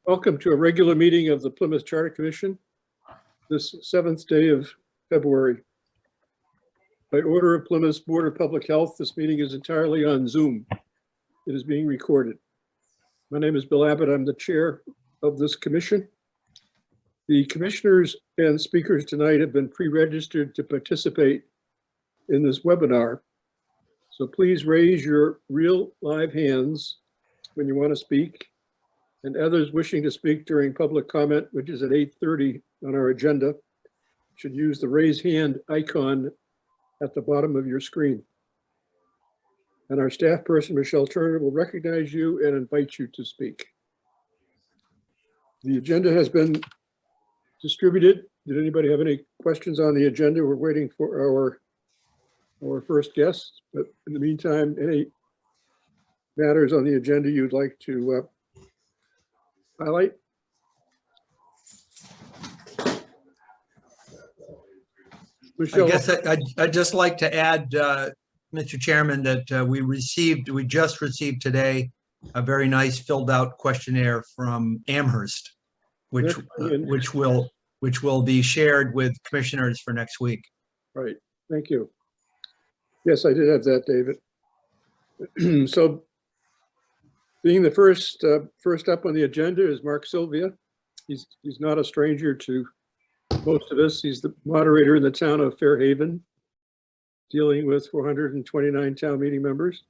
Welcome to a regular meeting of the Plymouth Charter Commission, this 7th day of February. By order of Plymouth Board of Public Health, this meeting is entirely on Zoom. It is being recorded. My name is Bill Abbott. I'm the chair of this commission. The commissioners and speakers tonight have been pre-registered to participate in this webinar. So please raise your real live hands when you want to speak, and others wishing to speak during public comment, which is at 8:30 on our agenda, should use the raise hand icon at the bottom of your screen. And our staff person, Michelle Turner, will recognize you and invite you to speak. The agenda has been distributed. Did anybody have any questions on the agenda? We're waiting for our first guest, but in the meantime, any matters on the agenda you'd like to highlight? Michelle. I guess I'd just like to add, Mr. Chairman, that we just received today a very nice filled out questionnaire from Amherst, which will be shared with commissioners for next week. Right, thank you. Yes, I did have that, David. So being the first up on the agenda is Mark Sylvia. He's not a stranger to most of us. He's the moderator in the town of Fairhaven, dealing with 429 town meeting members.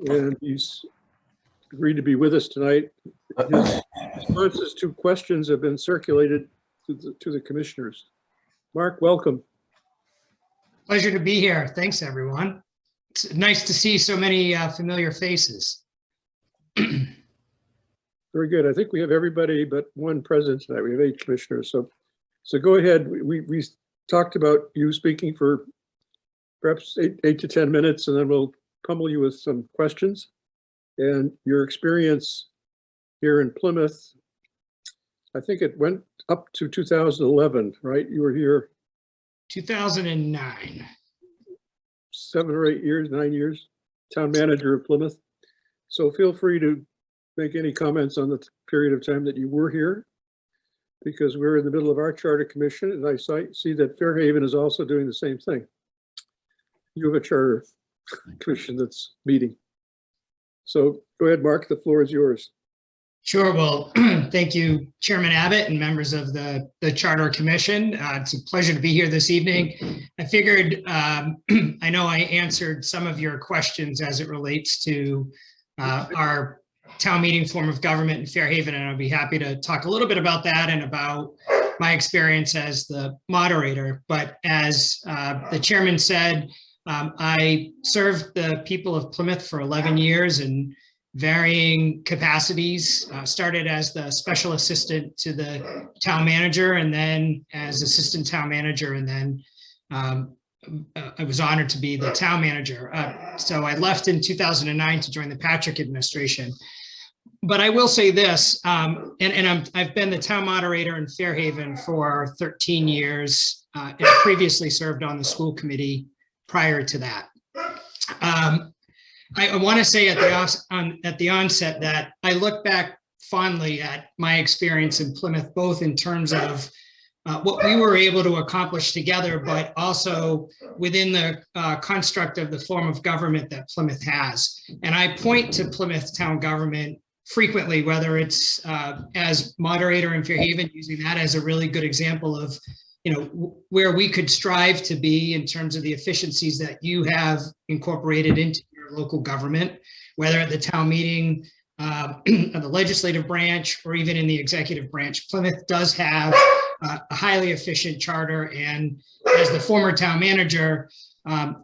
And he's agreed to be with us tonight. His responses to questions have been circulated to the commissioners. Mark, welcome. Pleasure to be here. Thanks, everyone. It's nice to see so many familiar faces. Very good. I think we have everybody but one present tonight. We have 8 commissioners. So go ahead. We talked about you speaking for perhaps 8 to 10 minutes, and then we'll pummel you with some questions. And your experience here in Plymouth, I think it went up to 2011, right? You were here 2009. 7 or 8 years, 9 years, town manager of Plymouth. So feel free to make any comments on the period of time that you were here, because we're in the middle of our charter commission, and I see that Fairhaven is also doing the same thing. You have a charter commission that's meeting. So go ahead, Mark, the floor is yours. Sure. Well, thank you, Chairman Abbott and members of the Charter Commission. It's a pleasure to be here this evening. I figured, I know I answered some of your questions as it relates to our town meeting form of government in Fairhaven, and I'll be happy to talk a little bit about that and about my experience as the moderator. But as the chairman said, I served the people of Plymouth for 11 years in varying capacities. Started as the special assistant to the town manager, and then as assistant town manager, and then I was honored to be the town manager. So I left in 2009 to join the Patrick administration. But I will say this, and I've been the town moderator in Fairhaven for 13 years, and previously served on the school committee prior to that. I want to say at the onset that I look back fondly at my experience in Plymouth, both in terms of what we were able to accomplish together, but also within the construct of the form of government that Plymouth has. And I point to Plymouth town government frequently, whether it's as moderator in Fairhaven, using that as a really good example of, you know, where we could strive to be in terms of the efficiencies that you have incorporated into your local government, whether at the town meeting, the legislative branch, or even in the executive branch. Plymouth does have a highly efficient charter, and as the former town manager,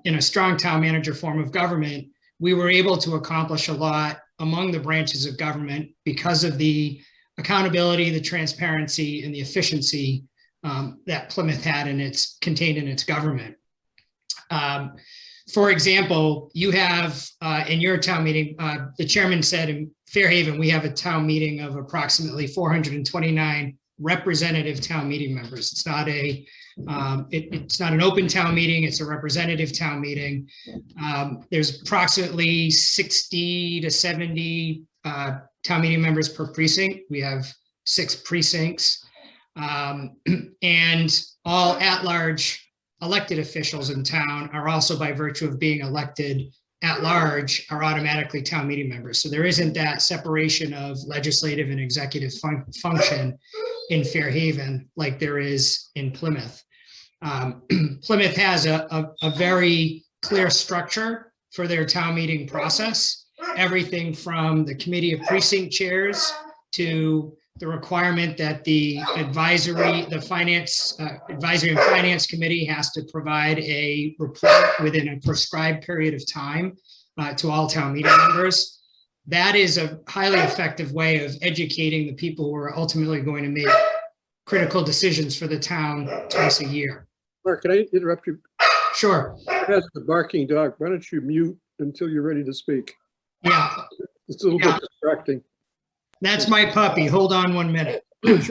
in a strong town manager form of government, we were able to accomplish a lot among the branches of government because of the accountability, the transparency, and the efficiency that Plymouth had contained in its government. For example, you have in your town meeting, the chairman said in Fairhaven, we have a town meeting of approximately 429 representative town meeting members. It's not it's not an open town meeting, it's a representative town meeting. There's approximately 60 to 70 town meeting members per precinct. We have 6 precincts. And all at-large elected officials in town are also, by virtue of being elected at large, are automatically town meeting members. So there isn't that separation of legislative and executive function in Fairhaven like there is in Plymouth. Plymouth has a very clear structure for their town meeting process. Everything from the committee of precinct chairs to the requirement that the advisory and finance committee has to provide a report within a prescribed period of time to all town meeting members. That is a highly effective way of educating the people who are ultimately going to make critical decisions for the town twice a year. Mark, can I interrupt you? Sure. As the barking dog, why don't you mute until you're ready to speak? Yeah, It's a little bit distracting. that's my puppy. Hold on 1 minute. Get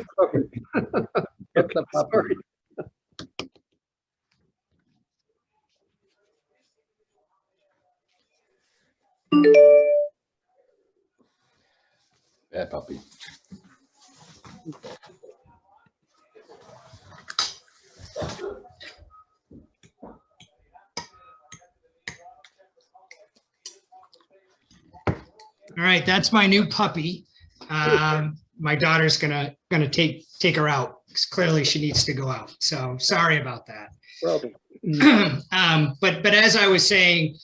the puppy. Bad puppy. All right, that's my new puppy. My daughter's gonna take her out because clearly she needs to go out. So sorry about that. Problem. But as I was saying,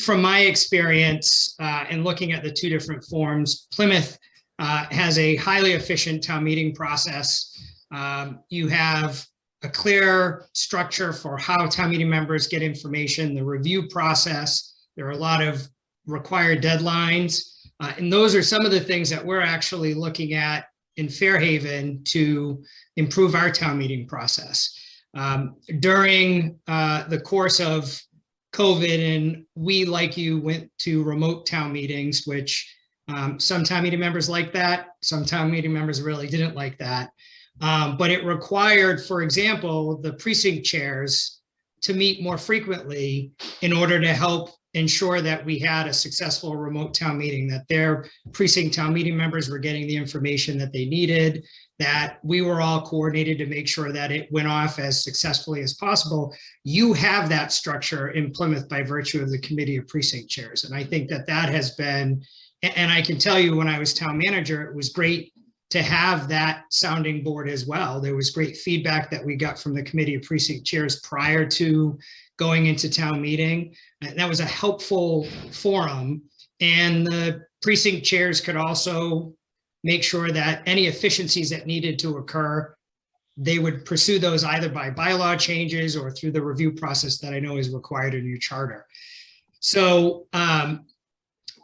from my experience and looking at the 2 different forms, Plymouth has a highly efficient town meeting process. You have a clear structure for how town meeting members get information, the review process. There are a lot of required deadlines. And those are some of the things that we're actually looking at in Fairhaven to improve our town meeting process. During the course of COVID, and we, like you, went to remote town meetings, which some town meeting members like that, some town meeting members really didn't like that. But it required, for example, the precinct chairs to meet more frequently in order to help ensure that we had a successful remote town meeting, that their precinct town meeting members were getting the information that they needed, that we were all coordinated to make sure that it went off as successfully as possible. You have that structure in Plymouth by virtue of the committee of precinct chairs. And I think that that has been, and I can tell you when I was town manager, it was great to have that sounding board as well. There was great feedback that we got from the committee of precinct chairs prior to going into town meeting. And that was a helpful forum. And the precinct chairs could also make sure that any efficiencies that needed to occur, they would pursue those either by bylaw changes or through the review process that I know is required in your charter. So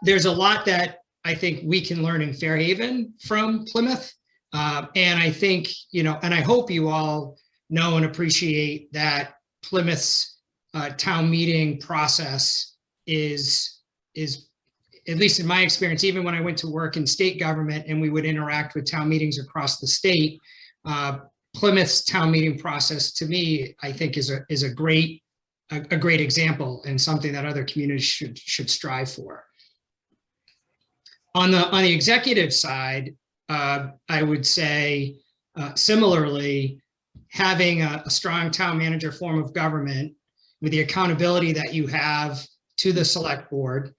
there's a lot that I think we can learn in Fairhaven from Plymouth. And I think, and I hope you all know and appreciate that Plymouth's town meeting process is, at least in my experience, even when I went to work in state government and we would interact with town meetings across the state, Plymouth's town meeting process, to me, I think is a great example and something that other communities should strive for. On the executive side, I would say similarly, having a strong town manager form of government with the accountability that you have to the select board,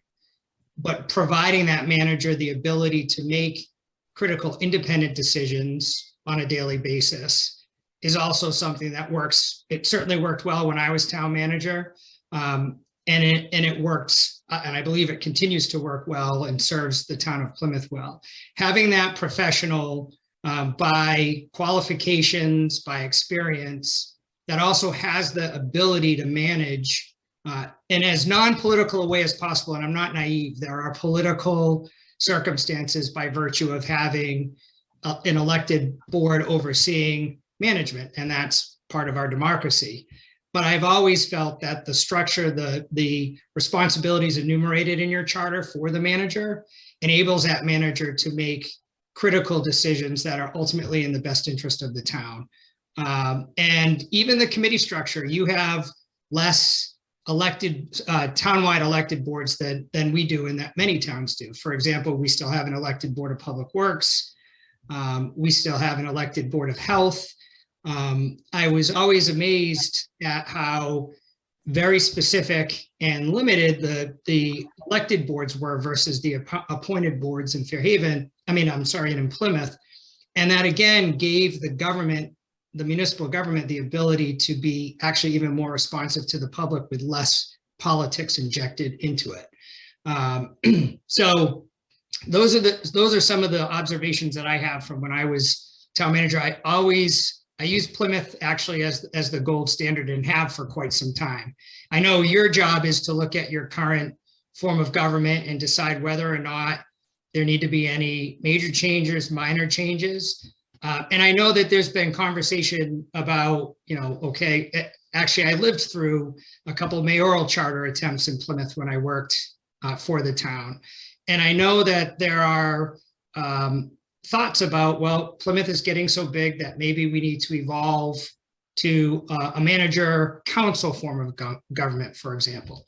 but providing that manager the ability to make critical independent decisions on a daily basis is also something that works. It certainly worked well when I was town manager, and it works, and I believe it continues to work well and serves the town of Plymouth well. Having that professional by qualifications, by experience, that also has the ability to manage in as non-political a way as possible. And I'm not naive. There are political circumstances by virtue of having an elected board overseeing management, and that's part of our democracy. But I've always felt that the structure, the responsibilities enumerated in your charter for the manager enables that manager to make critical decisions that are ultimately in the best interest of the town. And even the committee structure, you have less elected, townwide elected boards than we do and that many towns do. For example, we still have an elected Board of Public Works. We still have an elected Board of Health. I was always amazed at how very specific and limited the elected boards were versus the appointed boards in Fairhaven. In Plymouth. And that again gave the government, the municipal government, the ability to be actually even more responsive to the public with less politics injected into it. So those are some of the observations that I have from when I was town manager. I use Plymouth actually as the gold standard and have for quite some time. I know your job is to look at your current form of government and decide whether or not there need to be any major changes, minor changes. And I know that there's been conversation about, actually I lived through a couple of mayoral charter attempts in Plymouth when I worked for the town. And I know that there are thoughts about, well, Plymouth is getting so big that maybe we need to evolve to a manager council form of government, for example.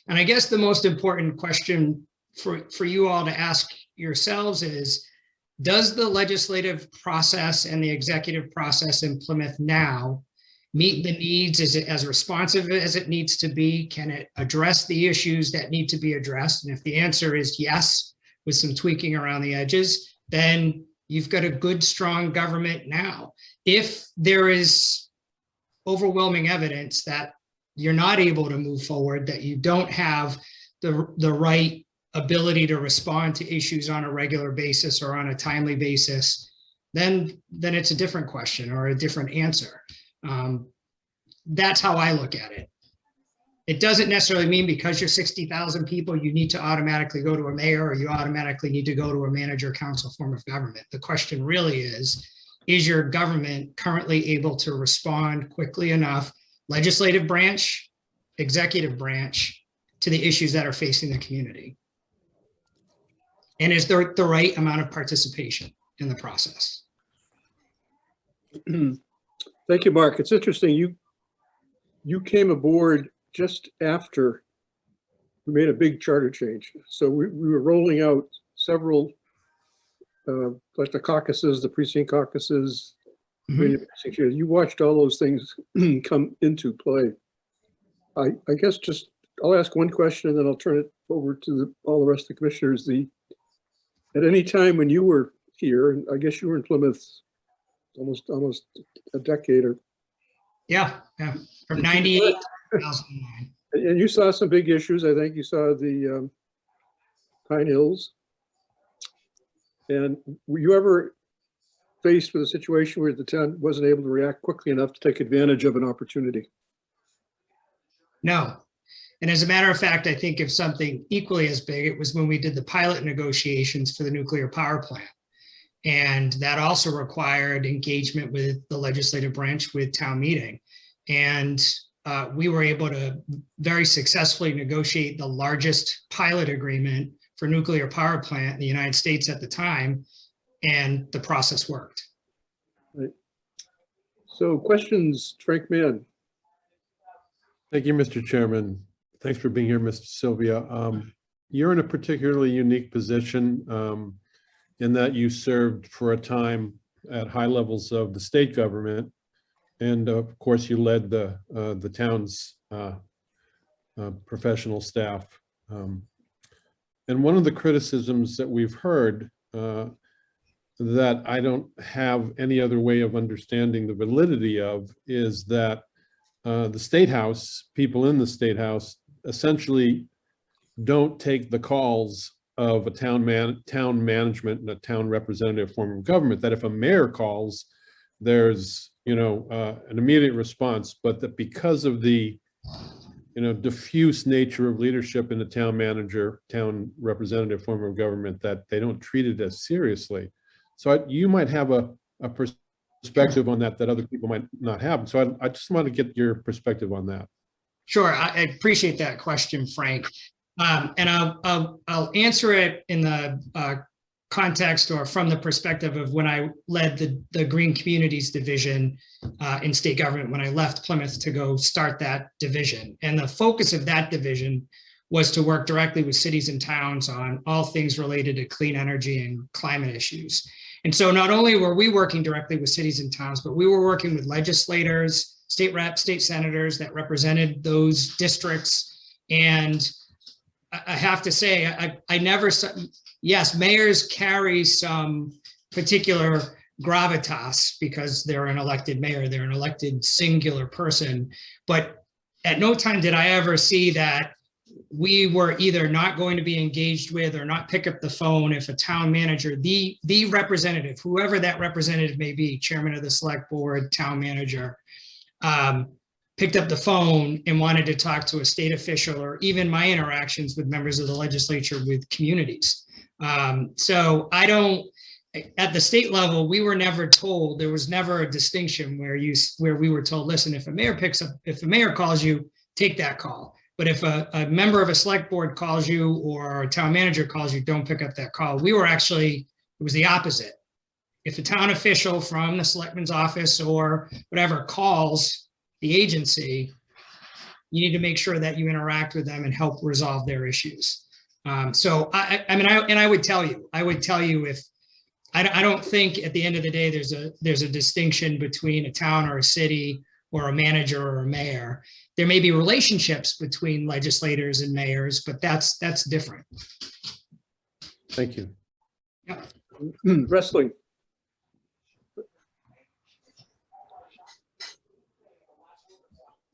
And I guess the most important question for you all to ask yourselves is, does the legislative process and the executive process in Plymouth now meet the needs? Is it as responsive as it needs to be? Can it address the issues that need to be addressed? And if the answer is yes, with some tweaking around the edges, then you've got a good, strong government now. If there is overwhelming evidence that you're not able to move forward, that you don't have the right ability to respond to issues on a regular basis or on a timely basis, then it's a different question or a different answer. That's how I look at it. It doesn't necessarily mean because you're 60,000 people, you need to automatically go to a mayor or you automatically need to go to a manager council form of government. The question really is your government currently able to respond quickly enough, legislative branch, executive branch, to the issues that are facing the community? And is there the right amount of participation in the process? Thank you, Mark. It's interesting. You came aboard just after we made a big charter change. So we were rolling out several, like the caucuses, the precinct caucuses. Mm-hmm. You watched all those things come into play. I guess I'll ask one question and then I'll turn it over to all the rest of the commissioners. At any time when you were here, and I guess you were in Plymouth almost a decade or. Yeah. From 98 to 2009. And you saw some big issues. I think you saw the Pine Hills. And were you ever faced with a situation where the town wasn't able to react quickly enough to take advantage of an opportunity? No. And as a matter of fact, I think of something equally as big, it was when we did the pilot negotiations for the nuclear power plant. And that also required engagement with the legislative branch with town meeting. And we were able to very successfully negotiate the largest pilot agreement for nuclear power plant in the United States at the time. And the process worked. Right. So questions, Frank Mann. Thank you, Mr. Chairman. Thanks for being here, Mr. Sylvia. You're in a particularly unique position in that you served for a time at high levels of the state government. And of course, you led the town's professional staff. And one of the criticisms that we've heard that I don't have any other way of understanding the validity of is that the State House, people in the State House, essentially don't take the calls of a town management and a town representative form of government. That if a mayor calls, there's an immediate response, but that because of the diffuse nature of leadership in the town manager, town representative form of government, that they don't treat it as seriously. So you might have a perspective on that other people might not have. So I just want to get your perspective on that. Sure, I appreciate that question, Frank. And I'll answer it in the context or from the perspective of when I led the Green Communities Division in state government, when I left Plymouth to go start that division. And the focus of that division was to work directly with cities and towns on all things related to clean energy and climate issues. And so not only were we working directly with cities and towns, but we were working with legislators, state reps, state senators that represented those districts. And I have to say, I never saw, yes, mayors carry some particular gravitas because they're an elected mayor, they're an elected singular person. But at no time did I ever see that we were either not going to be engaged with or not pick up the phone if a town manager, the representative, whoever that representative may be, chairman of the select board, town manager, picked up the phone and wanted to talk to a state official, or even my interactions with members of the legislature with communities. So I don't, at the state level, we were never told, there was never a distinction where we were told, listen, if a mayor calls you, take that call. But if a member of a select board calls you or a town manager calls you, don't pick up that call. We were actually, it was the opposite. If a town official from the selectman's office or whatever calls the agency, you need to make sure that you interact with them and help resolve their issues. So I would tell you if, I don't think at the end of the day, there's a distinction between a town or a city or a manager or a mayor. There may be relationships between legislators and mayors, but that's different. Thank you. Yeah. Wrestling.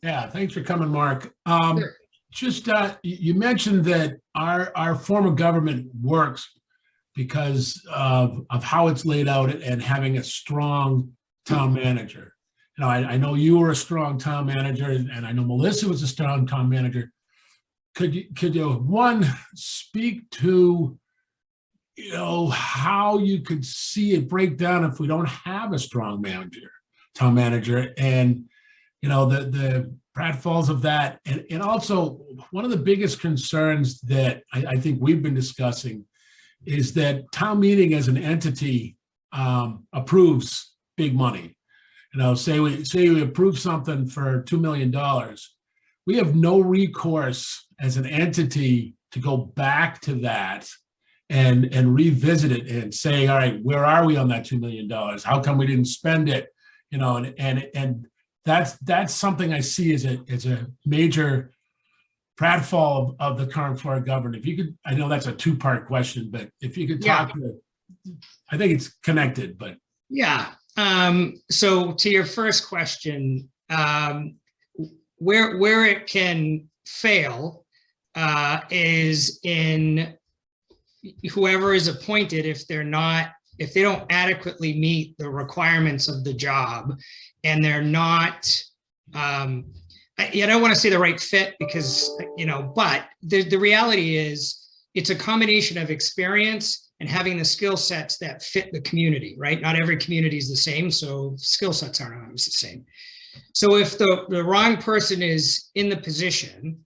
Yeah, thanks for coming, Mark. Sure. Just you mentioned that our form of government works because of how it's laid out and having a strong town manager. You know, I know you were a strong town manager, and I know Melissa was a strong town manager. Could you one speak to, you know, how you could see it break down if we don't have a strong town manager, and you know the pratfalls of that, and also one of the biggest concerns that I think we've been discussing is that town meeting as an entity approves big money. You know, say we approve something for $2 million, we have no recourse as an entity to go back to that and revisit it and say, all right, where are we on that $2 million? How come we didn't spend it? You know, and that's something I see as a major pratfall of the current Florida government. If you could, I know that's a two-part question, but if you could talk to it, I think it's connected, but. Yeah. So to your first question, where it can fail is in whoever is appointed, if they don't adequately meet the requirements of the job, and they're not, I don't want to say the right fit because, you know, but the reality is it's a combination of experience and having the skill sets that fit the community, right? Not every community is the same, so skill sets aren't always the same. So if the wrong person is in the position,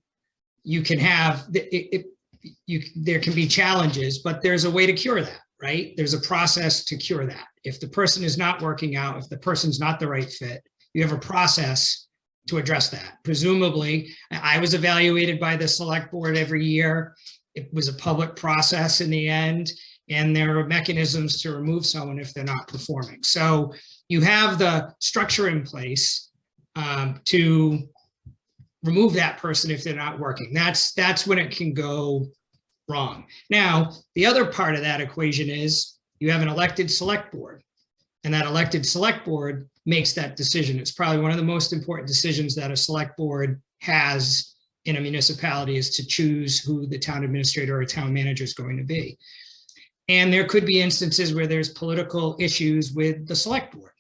you can have, there can be challenges, but there's a way to cure that, right? There's a process to cure that. If the person is not working out, if the person's not the right fit, you have a process to address that. Presumably, I was evaluated by the select board every year. It was a public process in the end, and there are mechanisms to remove someone if they're not performing. So you have the structure in place to remove that person if they're not working. That's when it can go wrong. Now, the other part of that equation is you have an elected select board, and that elected select board makes that decision. It's probably one of the most important decisions that a select board has in a municipality, is to choose who the town administrator or town manager is going to be. And there could be instances where there's political issues with the select board.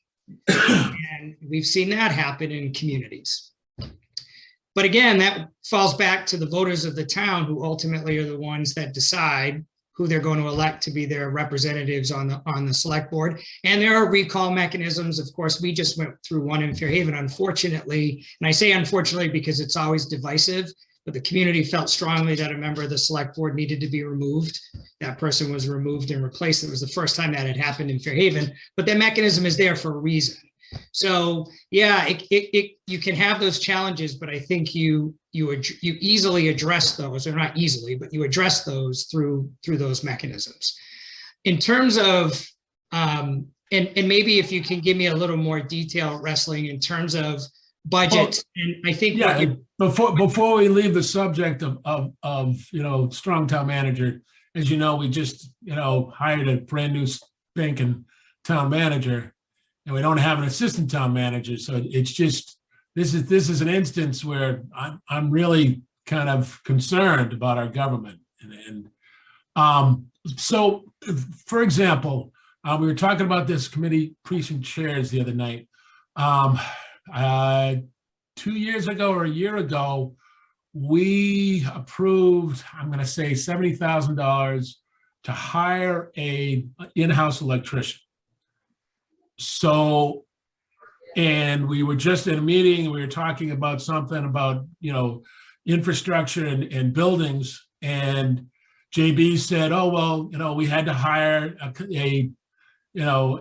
And we've seen that happen in communities. But again, that falls back to the voters of the town, who ultimately are the ones that decide who they're going to elect to be their representatives on the select board. And there are recall mechanisms. Of course, we just went through one in Fairhaven, unfortunately. And I say unfortunately because it's always divisive. but the community felt strongly that a member of the select board needed to be removed. That person was removed and replaced. It was the first time that had happened in Fairhaven, but that mechanism is there for a reason. So yeah, you can have those challenges, but I think you easily address those, or not easily, but you address those through those mechanisms. In terms of, and maybe if you can give me a little more detail, Wrestling, in terms of budgets, and I think Yeah, before we leave the subject of strong town manager, as you know, we just hired a brand new spanking town manager, and we don't have an assistant town manager. So it's just this is an instance where I'm really kind of concerned about our government. So, for example, we were talking about this committee precinct chairs the other night. 2 years ago or a year ago, we approved, I'm going to say $70,000 to hire a in-house electrician. So, and we were just in a meeting, and we were talking about something about, infrastructure and buildings, and JB said, oh, well, we had to hire an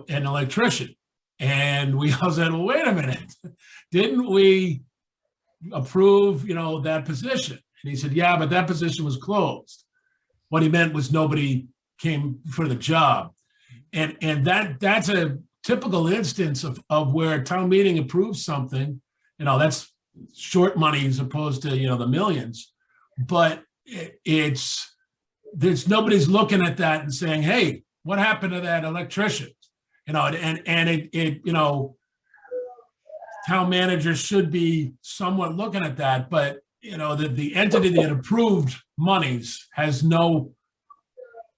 electrician. And we all said, well, wait a minute, didn't we approve, that position? And he said, yeah, but that position was closed. What he meant was nobody came for the job. And that's a typical instance of where a town meeting approves something, that's short money as opposed to, the millions, but there's nobody's looking at that and saying, hey, what happened to that electrician? Town managers should be somewhat looking at that, but the entity that approved monies has no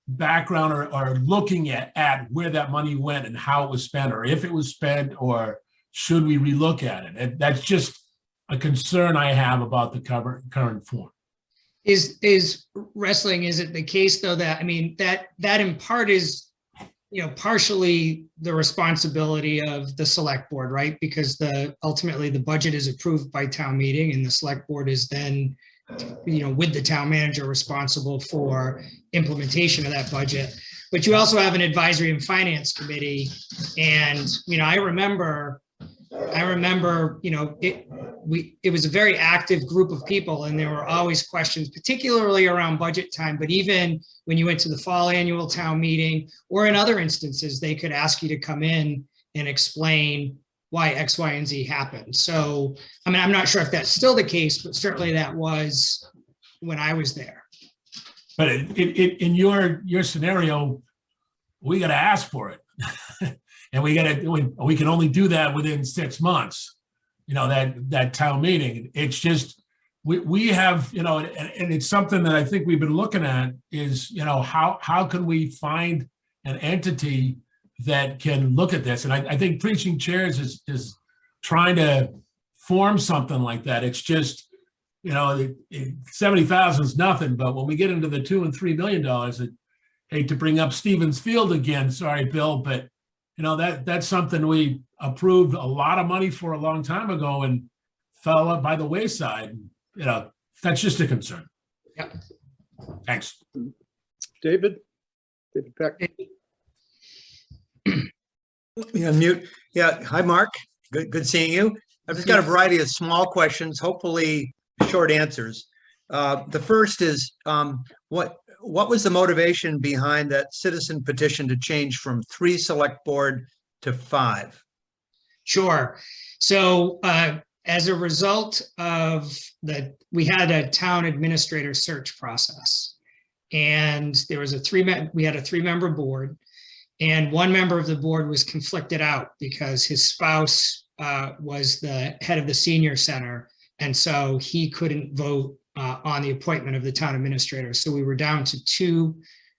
background or looking at where that money went and how it was spent, or if it was spent, or should we relook at it? And that's just a concern I have about the current form. Is Wrestling, is it the case though that, that in part is, partially the responsibility of the select board, right? Because ultimately the budget is approved by town meeting, and the select board is then, with the town manager responsible for implementation of that budget. But you also have an advisory and finance committee. And, I remember, it was a very active group of people, and there were always questions, particularly around budget time. But even when you went to the fall annual town meeting, or in other instances, they could ask you to come in and explain why X, Y, and Z happened. So, I'm not sure if that's still the case, but certainly that was when I was there. But in your scenario, we got to ask for it. And we can only do that within 6 months, that town meeting. It's just, we have, and it's something that I think we've been looking at is, how can we find an entity that can look at this? And I think Preaching Chairs is trying to form something like that. It's just, 70,000 is nothing, but when we get into the $2 and $3 million, I hate to bring up Stevens Field again, sorry, Bill, but that's something we approved a lot of money for a long time ago and fell up by the wayside. That's just a concern. Yep. Thanks. David Peck. Yeah, mute. Yeah. Hi, Mark. Good seeing you. I've just got a variety of small questions, hopefully short answers. The first is, what was the motivation behind that citizen petition to change from 3 select board to 5? Sure. So as a result of we had a town administrator search process, and there was we had a 3-member board, and 1 member of the board was conflicted out because his spouse was the head of the senior center, and so he couldn't vote on the appointment of the town administrator. So we were down to 2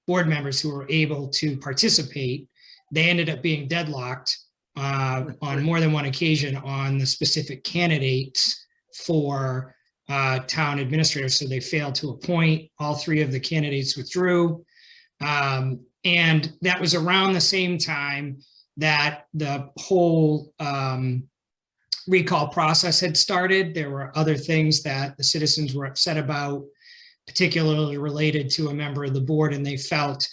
board members who were able to participate. They ended up being deadlocked on more than one occasion on the specific candidates for town administrator. So they failed to appoint. All 3 of the candidates withdrew. And that was around the same time that the whole recall process had started. There were other things that the citizens were upset about, particularly related to a member of the board, and they felt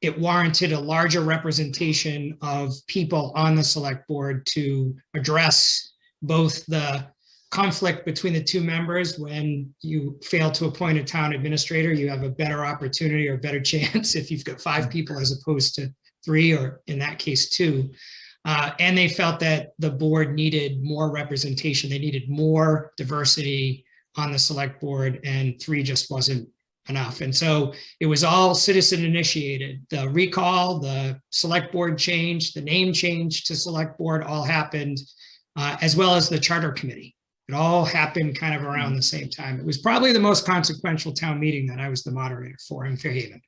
it warranted a larger representation of people on the select board to address both the conflict between the two members. When you fail to appoint a town administrator, you have a better opportunity or better chance if you've got 5 people as opposed to 3, or in that case 2. And they felt that the board needed more representation. They needed more diversity on the select board, and 3 just wasn't enough. And so it was all citizen initiated. The recall, the select board change, the name change to select board all happened, as well as the charter committee. It all happened kind of around the same time. It was probably the most consequential town meeting that I was the moderator for in Fairhaven.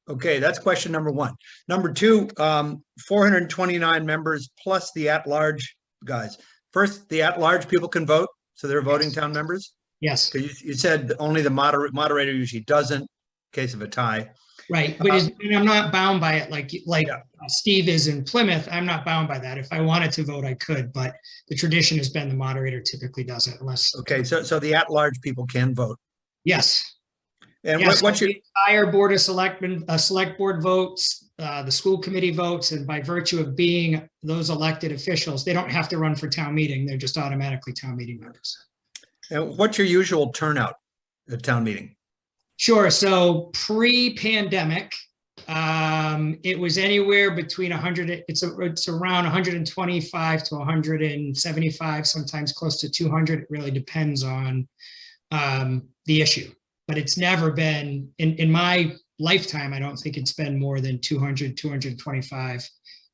Okay, that's question number 1. Number 2, 429 members plus the at-large guys. First, the at-large people can vote, so they're voting town members? Yes, Because you said only the moderator usually doesn't, in case of a tie. right. But and I'm not bound by it like Yeah. Steve is in Plymouth. I'm not bound by that. If I wanted to vote, I could, but the tradition has been the moderator typically doesn't unless. Okay, so the at-large people can vote. Yes. And Yes, what's your, the entire board of selectmen, select board votes, the school committee votes, and by virtue of being those elected officials, they don't have to run for town meeting. They're just automatically town meeting members. and what's your usual turnout at town meeting? Sure. So pre-pandemic, it was anywhere between 100, it's around 125 to 175, sometimes close to 200. It really depends on the issue. But it's never been, in my lifetime, I don't think it's been more than 200, 225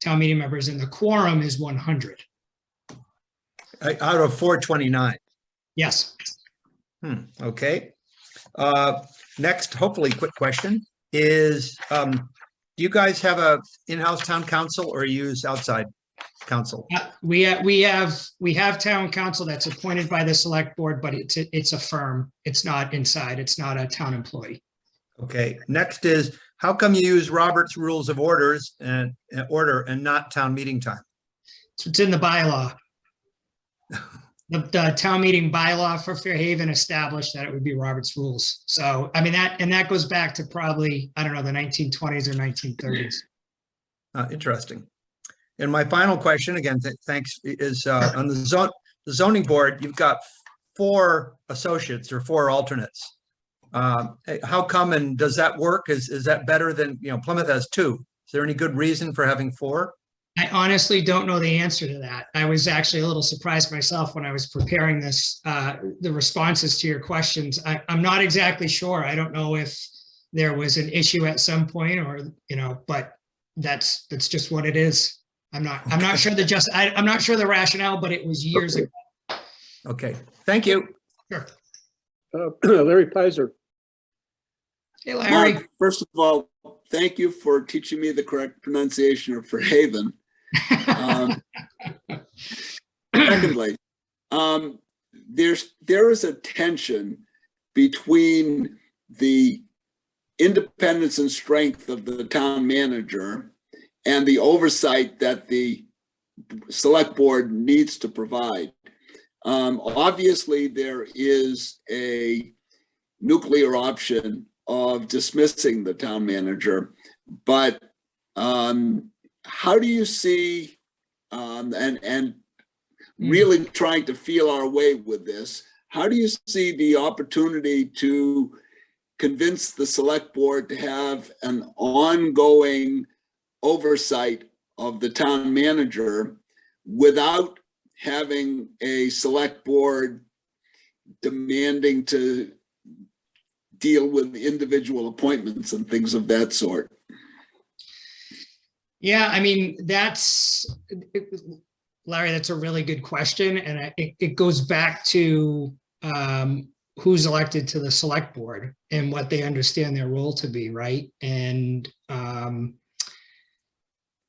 town meeting members, and the quorum is 100. Out of 429. Yes. Okay. Next, hopefully quick question is, do you guys have a in-house town council or use outside council? We have town council that's appointed by the select board, but it's a firm. It's not inside. It's not a town employee. Okay. Next is, how come you use Robert's Rules of Orders and not town meeting time? It's in the bylaw. The town meeting bylaw for Fairhaven established that it would be Robert's Rules. So, I mean, that goes back to probably, I don't know, the 1920s or 1930s. Interesting. And my final question, again, thanks, is on the zoning board, you've got 4 associates or 4 alternates. How come, and does that work? Is that better than, Plymouth has 2? Is there any good reason for having 4? I honestly don't know the answer to that. I was actually a little surprised myself when I was preparing this, the responses to your questions. I'm not exactly sure. I don't know if there was an issue at some point or, but that's just what it is. I'm not sure I'm not sure the rationale, but it was years ago. Okay, thank you. Sure. Larry Pizer. Hey, Larry. Mark, first of all, thank you for teaching me the correct pronunciation of Fairhaven. Secondly, there is a tension between the independence and strength of the town manager and the oversight that the select board needs to provide. Obviously, there is a nuclear option of dismissing the town manager, but how do you see, and really trying to feel our way with this, how do you see the opportunity to convince the select board to have an ongoing oversight of the town manager without having a select board demanding to deal with individual appointments and things of that sort? Yeah, I mean, Larry, that's a really good question. And it goes back to who's elected to the select board and what they understand their role to be, right? And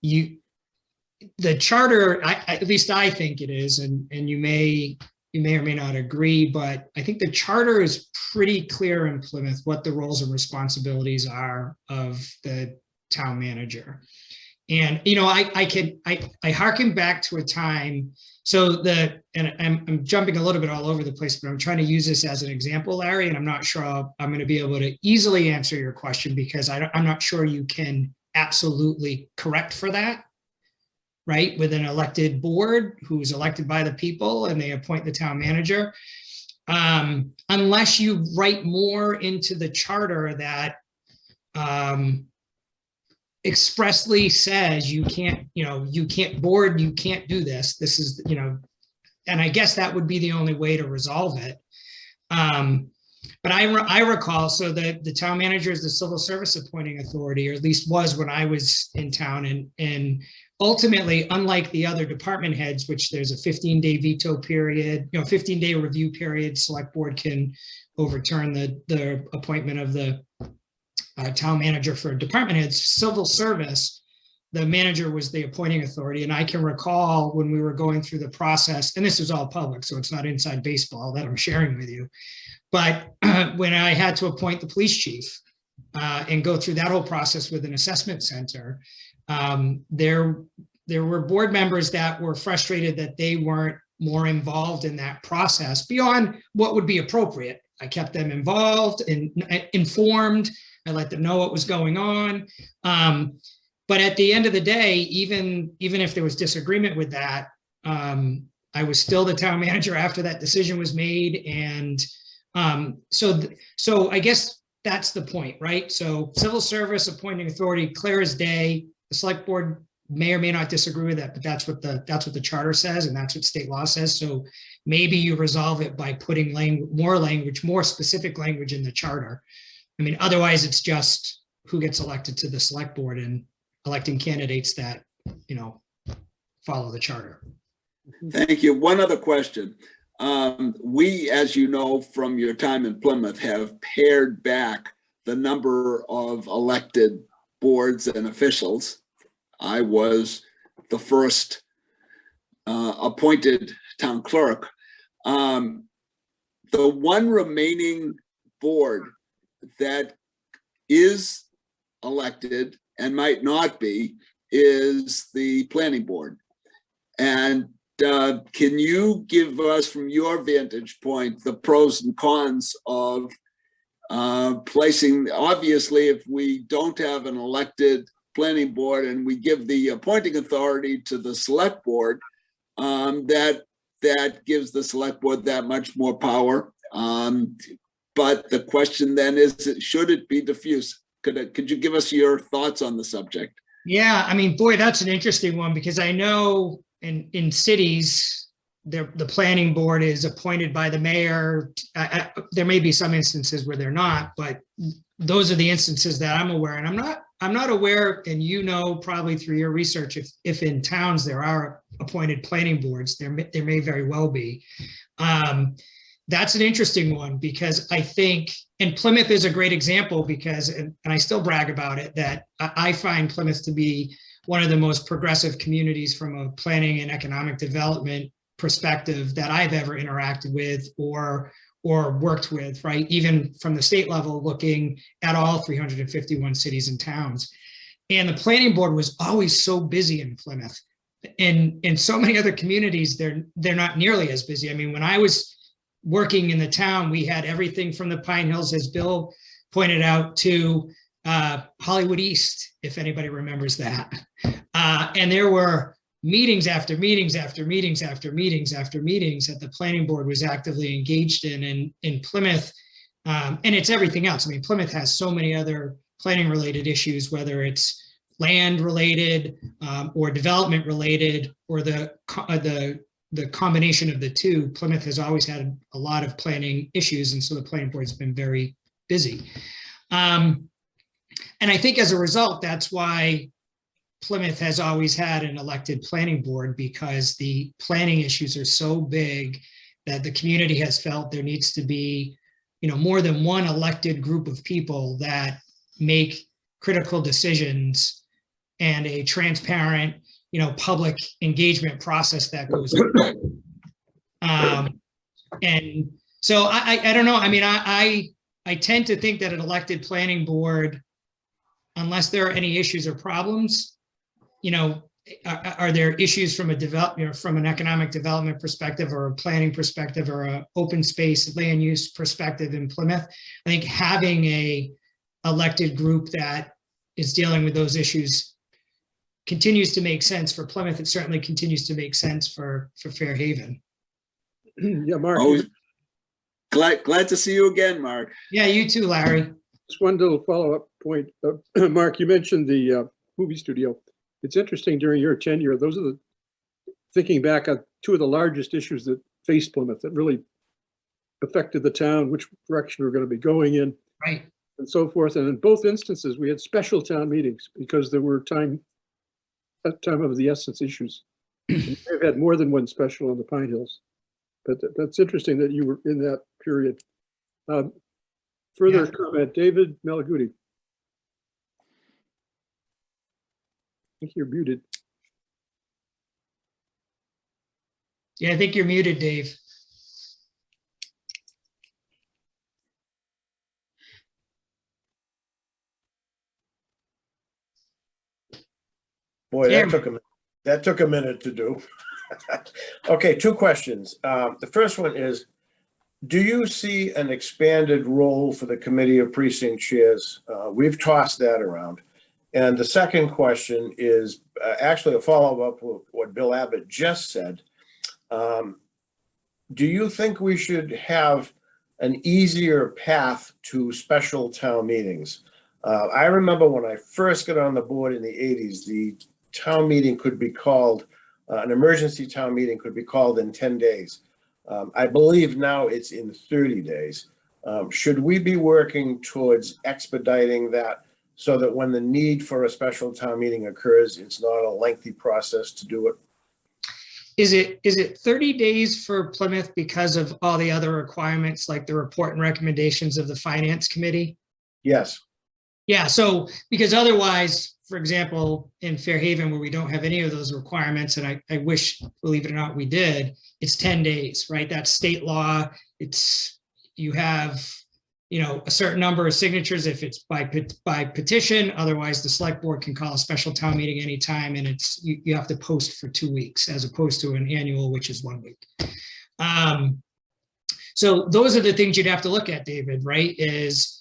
the charter, at least I think it is, and you may or may not agree, but I think the charter is pretty clear in Plymouth what the roles and responsibilities are of the town manager. And, you know, I hearken back to a time. So and I'm jumping a little bit all over the place, but I'm trying to use this as an example, Larry, and I'm not sure I'm going to be able to easily answer your question because I'm not sure you can absolutely correct for that, right? With an elected board who's elected by the people and they appoint the town manager. Unless you write more into the charter that expressly says you can't do this. This is, you know, and I guess that would be the only way to resolve it. But I recall, so the town manager is the civil service appointing authority, or at least was when I was in town. And ultimately, unlike the other department heads, which there's a 15-day veto period, 15-day review period, select board can overturn the appointment of the town manager for department heads. Civil service, the manager was the appointing authority. And I can recall when we were going through the process, and this is all public, so it's not inside baseball that I'm sharing with you. But when I had to appoint the police chief and go through that whole process with an assessment center, there were board members that were frustrated that they weren't more involved in that process beyond what would be appropriate. I kept them involved and informed. I let them know what was going on. But at the end of the day, even if there was disagreement with that, I was still the town manager after that decision was made. And so I guess that's the point, right? So civil service appointing authority, clear as day. The select board may or may not disagree with that, but that's what the charter says, and that's what state law says. So maybe you resolve it by putting more specific language in the charter. I mean, otherwise it's just who gets elected to the select board and electing candidates that, follow the charter. Thank you. One other question. We, as you know, from your time in Plymouth, have pared back the number of elected boards and officials. I was the first appointed town clerk. The one remaining board that is elected and might not be is the planning board. And can you give us, from your vantage point, the pros and cons of placing, obviously, if we don't have an elected planning board and we give the appointing authority to the select board, that gives the select board that much more power. But the question then is, should it be diffuse? Could you give us your thoughts on the subject? Yeah, I mean, boy, that's an interesting one, because I know in cities, the planning board is appointed by the mayor. There may be some instances where they're not, but those are the instances that I'm aware. And I'm not aware, and probably through your research, if in towns there are appointed planning boards, there may very well be. That's an interesting one, because I think, and Plymouth is a great example, because, and I still brag about it, that I find Plymouth to be one of the most progressive communities from a planning and economic development perspective that I've ever interacted with or worked with, right? Even from the state level, looking at all 351 cities and towns. And the planning board was always so busy in Plymouth. In so many other communities, they're not nearly as busy. I mean, when I was working in the town, we had everything from the Pine Hills, as Bill pointed out, to Hollywood East, if anybody remembers that. And there were meetings after meetings after meetings after meetings after meetings that the planning board was actively engaged in Plymouth. And it's everything else. I mean, Plymouth has so many other planning related issues, whether it's land related or development related, or the combination of the two. Plymouth has always had a lot of planning issues, and so the planning board has been very busy. And I think as a result, that's why Plymouth has always had an elected planning board, because the planning issues are so big that the community has felt there needs to be, more than one elected group of people that make critical decisions, and a transparent, public engagement process that goes on. And so I don't know. I mean, I tend to think that an elected planning board, unless there are any issues or problems, you know, are there issues from from an economic development perspective or a planning perspective or a open space land use perspective in Plymouth? I think having a elected group that is dealing with those issues continues to make sense for Plymouth. It certainly continues to make sense for Fairhaven. Yeah, Mark, Always glad to see you again, Mark. Yeah, you too, Larry. just one little follow-up point. Mark, you mentioned the movie studio. It's interesting during your tenure, those are the, thinking back on two of the largest issues that faced Plymouth that really affected the town, which direction we're going to be going in, Right. and so forth. And in both instances, we had special town meetings because there were time of the essence issues. We've had more than one special on the Pine Hills, but that's interesting that you were in that period. Further comment, David Malaguti. I think you're muted. Yeah, I think you're muted, Dave. Boy, Yeah. that took a minute to do. Okay, two questions. The first one is, do you see an expanded role for the Committee of Precinct Chairs? We've tossed that around. And the second question is actually a follow-up with what Bill Abbott just said. Do you think we should have an easier path to special town meetings? I remember when I first got on the board in the 80s, the town meeting could be called, an emergency town meeting could be called in 10 days. I believe now it's in 30 days. Should we be working towards expediting that so that when the need for a special town meeting occurs, it's not a lengthy process to do it? Is it 30 days for Plymouth because of all the other requirements like the report and recommendations of the Finance Committee? Yes. Yeah, so because otherwise, for example, in Fairhaven where we don't have any of those requirements, and I wish, believe it or not, we did, it's 10 days, right? That's state law. It's, you have, you know, a certain number of signatures if it's by petition. Otherwise, the select board can call a special town meeting anytime, and it's you have to post for 2 weeks as opposed to an annual, which is 1 week. So those are the things you'd have to look at, David, right? Is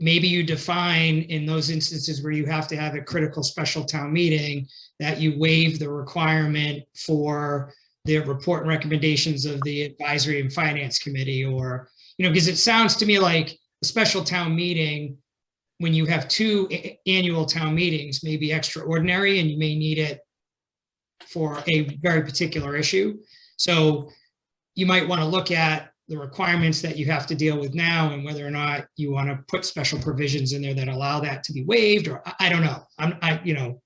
maybe you define in those instances where you have to have a critical special town meeting that you waive the requirement for the report and recommendations of the advisory and finance committee, or, you know, because it sounds to me like a special town meeting, when you have two annual town meetings, may be extraordinary and you may need it for a very particular issue. So you might want to look at the requirements that you have to deal with now and whether or not you want to put special provisions in there that allow that to be waived, or I don't know. You know,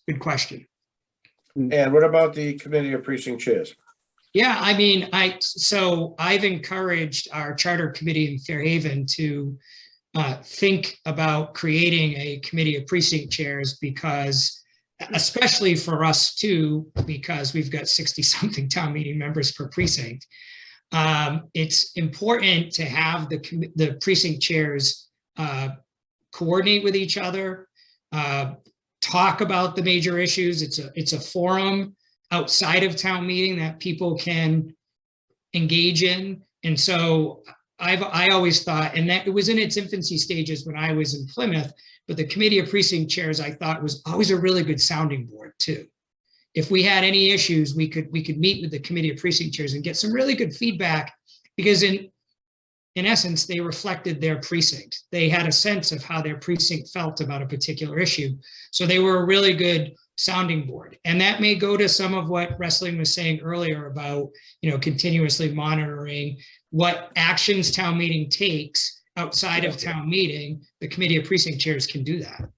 good question. And what about the Committee of Precinct Chairs? Yeah, I mean, I've encouraged our charter committee in Fairhaven to think about creating a committee of precinct chairs, because especially for us too, because we've got 60-something town meeting members per precinct. It's important to have the precinct chairs coordinate with each other, talk about the major issues. It's a forum outside of town meeting that people can engage in. And so I always thought, and that it was in its infancy stages when I was in Plymouth, but the Committee of Precinct Chairs I thought was always a really good sounding board too. If we had any issues, we could meet with the Committee of Precinct Chairs and get some really good feedback, because in essence, they reflected their precinct. They had a sense of how their precinct felt about a particular issue. So they were a really good sounding board. And that may go to some of what Wrestling was saying earlier about, you know, continuously monitoring what actions town meeting takes outside of town meeting. The Committee of Precinct Chairs can do that.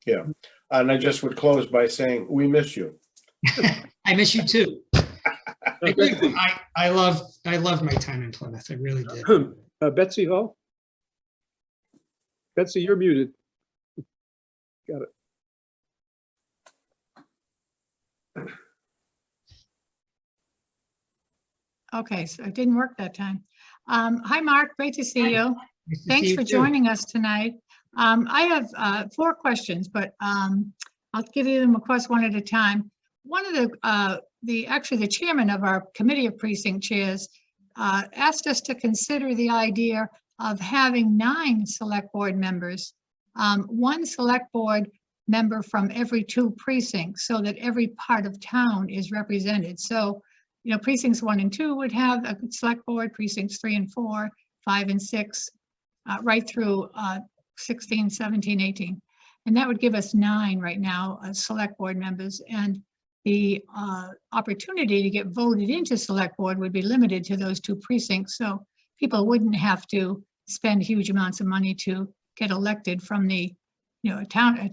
Yeah. And I just would close by saying, we miss you. I miss you too. I loved my time in Plymouth. I really did. Betsy Hall? Betsy, you're muted. Got it. Okay, so it didn't work that time. Hi, Mark. Great to see you. Nice to see Thanks you for too. joining us tonight. I have 4 questions, but I'll give you them, of course, one at a time. One of actually the chairman of our committee of precinct chairs asked us to consider the idea of having 9 select board members, 1 select board member from every 2 precincts, so that every part of town is represented. So, precincts 1 and 2 would have a select board, precincts 3 and 4, 5 and 6, right through 16, 17, 18. And that would give us 9 right now as select board members. And the opportunity to get voted into select board would be limited to those 2 precincts. So people wouldn't have to spend huge amounts of money to get elected from the, entire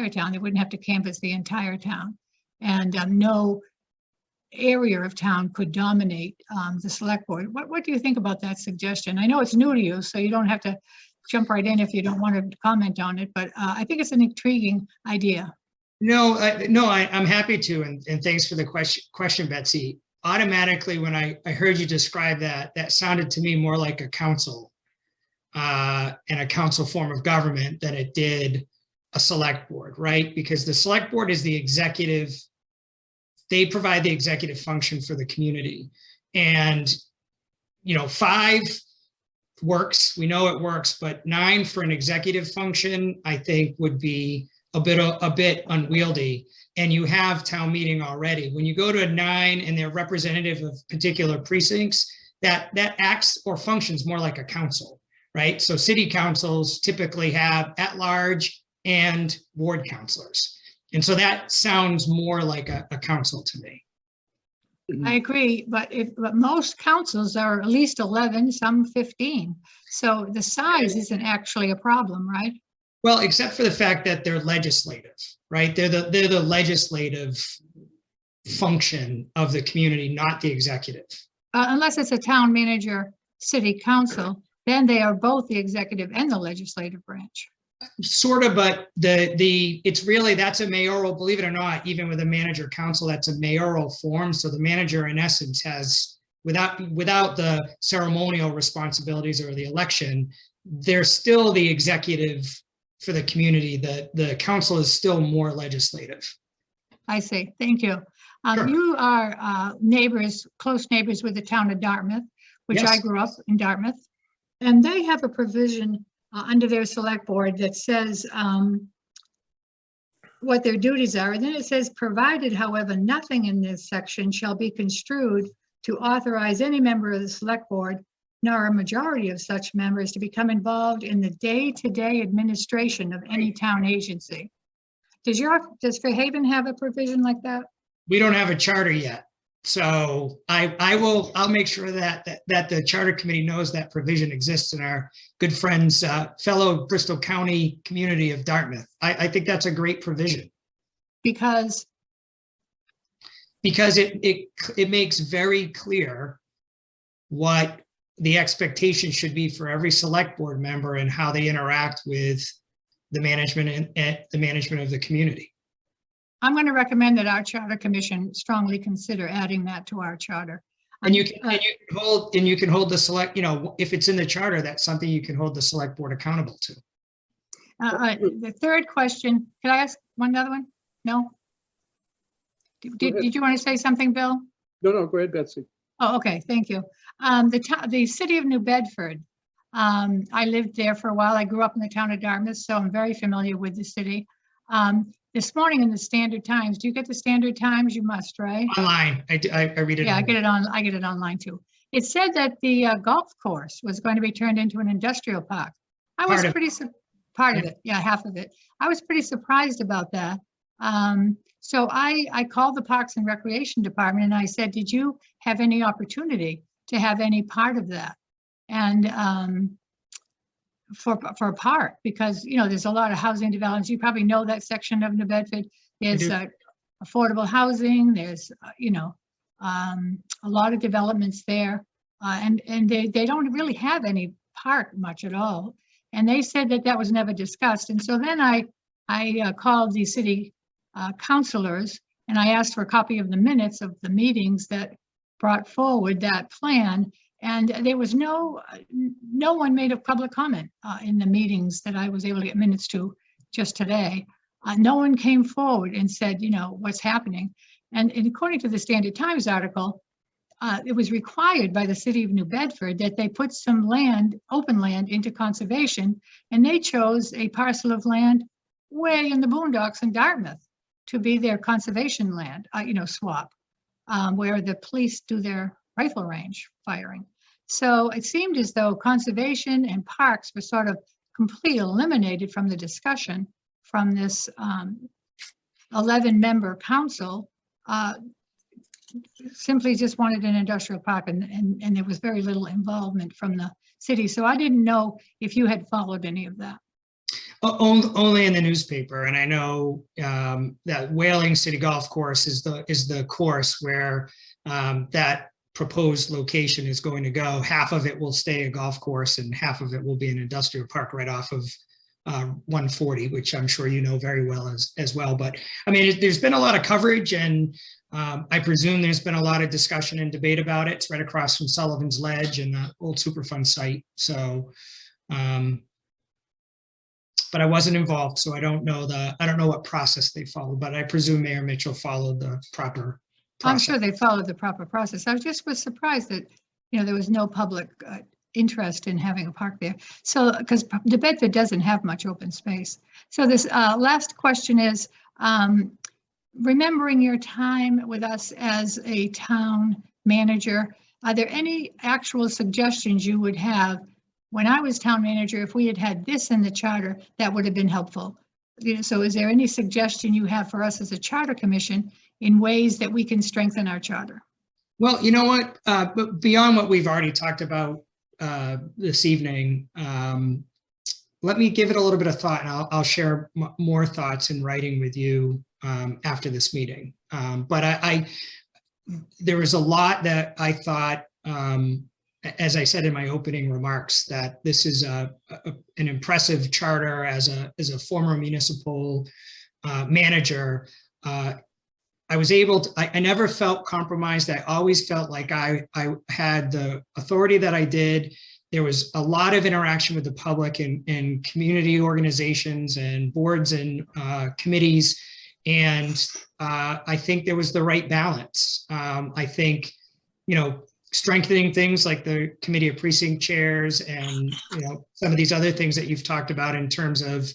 town. They wouldn't have to canvass the entire town. And no area of town could dominate the select board. What do you think about that suggestion? I know it's new to you, so you don't have to jump right in if you don't want to comment on it, but I think it's an intriguing idea. No, I'm happy to, and thanks for the question, Betsy. Automatically, when I heard you describe that, that sounded to me more like a council and a council form of government than it did a select board, right? Because the select board is the executive. They provide the executive function for the community. And, 5 works, we know it works, but 9 for an executive function, I think would be a bit unwieldy. And you have town meeting already. When you go to a 9 and they're representative of particular precincts, that acts or functions more like a council, right? So city councils typically have at-large and ward councilors. And so that sounds more like a council to me. I agree, but most councils are at least 11, some 15. So the size isn't actually a problem, right? Well, except for the fact that they're legislative, right? They're the legislative function of the community, not the executive. Unless it's a town manager, city council, then they are both the executive and the legislative branch. Sort of, but it's really, that's a mayoral, believe it or not, even with a manager council, that's a mayoral form. So the manager in essence has, without the ceremonial responsibilities or the election, they're still the executive for the community. The council is still more legislative. I see. Thank you. Sure. You are close neighbors with the town of Dartmouth, which I Yes. grew up in Dartmouth. And they have a provision under their select board that says what their duties are. And then it says, provided, however, nothing in this section shall be construed to authorize any member of the select board, nor a majority of such members, to become involved in the day-to-day administration of any town agency. Does Fairhaven have a provision like that? We don't have a charter yet. So I'll make sure that the charter committee knows that provision exists in our good friends, fellow Bristol County community of Dartmouth. I think that's a great provision. Because it makes very clear what the expectation should be for every select board member and how they interact with the management and the management of the community. I'm going to recommend that our charter commission strongly consider adding that to our charter. And you can hold the select, if it's in the charter, that's something you can hold the select board accountable to. The third question, can I ask one other one? No? Did you want to say something, Bill? No, go ahead, Betsy. Oh, okay, thank you. The city of New Bedford, I lived there for a while. I grew up in the town of Dartmouth, so I'm very familiar with the city. This morning in the Standard Times, do you get the Standard Times? You must, right? Online, I read it. Yeah, I get it online too. It said that the golf course was going to be turned into an industrial park. I was part of it. Yeah, half of it. I was pretty surprised about that. So I called the Parks and Recreation Department and I said, did you have any opportunity to have any part of that? And for a park, because there's a lot of housing developments. You probably know that section of New Bedford. There's affordable housing. There's a lot of developments there, and they don't really have any park much at all. And they said that was never discussed. And so then I called the city councilors and I asked for a copy of the minutes of the meetings that brought forward that plan. And there was no one made a public comment in the meetings that I was able to get minutes to just today. No one came forward and said, what's happening. And according to the Standard Times article, it was required by the city of New Bedford that they put some land, open land, into conservation, and they chose a parcel of land way in the boondocks in Dartmouth to be their conservation land, swap, where the police do their rifle range firing. So it seemed as though conservation and parks were sort of completely eliminated from the discussion from this 11-member council. Simply just wanted an industrial park, and there was very little involvement from the city. So I didn't know if you had followed any of that. Only in the newspaper, and I know that Whaling City Golf Course is the course where that proposed location is going to go. Half of it will stay a golf course, and half of it will be an industrial park right off of 140, which I'm sure you know very well as well. But I mean, there's been a lot of coverage, and I presume there's been a lot of discussion and debate about it. It's right across from Sullivan's Ledge and the old Superfund site. So, but I wasn't involved, so I don't know what process they followed, but I presume Mayor Mitchell followed the proper process. I'm sure they followed the proper process. I was surprised that, there was no public interest in having a park there. So, because New Bedford doesn't have much open space. So this last question is, remembering your time with us as a town manager, are there any actual suggestions you would have? When I was town manager, if we had had this in the charter, that would have been helpful. So is there any suggestion you have for us as a charter commission in ways that we can strengthen our charter? Well, you know what, but beyond what we've already talked about this evening, let me give it a little bit of thought, and I'll share more thoughts in writing with you after this meeting. But there was a lot that I thought, as I said in my opening remarks, that this is an impressive charter. As a former municipal manager, I was able to, I never felt compromised. I always felt like I had the authority that I did. There was a lot of interaction with the public and community organizations and boards and committees. And I think there was the right balance. I think, strengthening things like the committee of precinct chairs and, some of these other things that you've talked about in terms of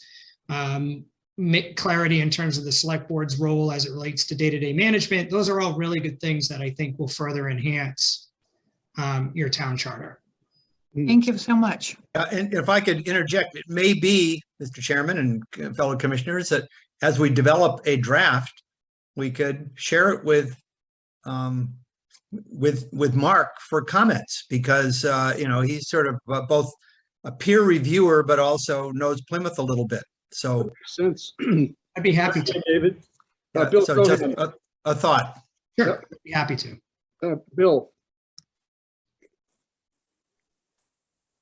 clarity in terms of the select board's role as it relates to day-to-day management. Those are all really good things that I think will further enhance your town charter. Thank you so much. And if I could interject, it may be, Mr. Chairman and fellow commissioners, that as we develop a draft, we could share it with Mark for comments, because he's sort of both a peer reviewer but also knows Plymouth a little bit. So Makes sense. I'd be happy to. David. Bill, so go just ahead. a thought. Sure, I'd be happy to. Bill.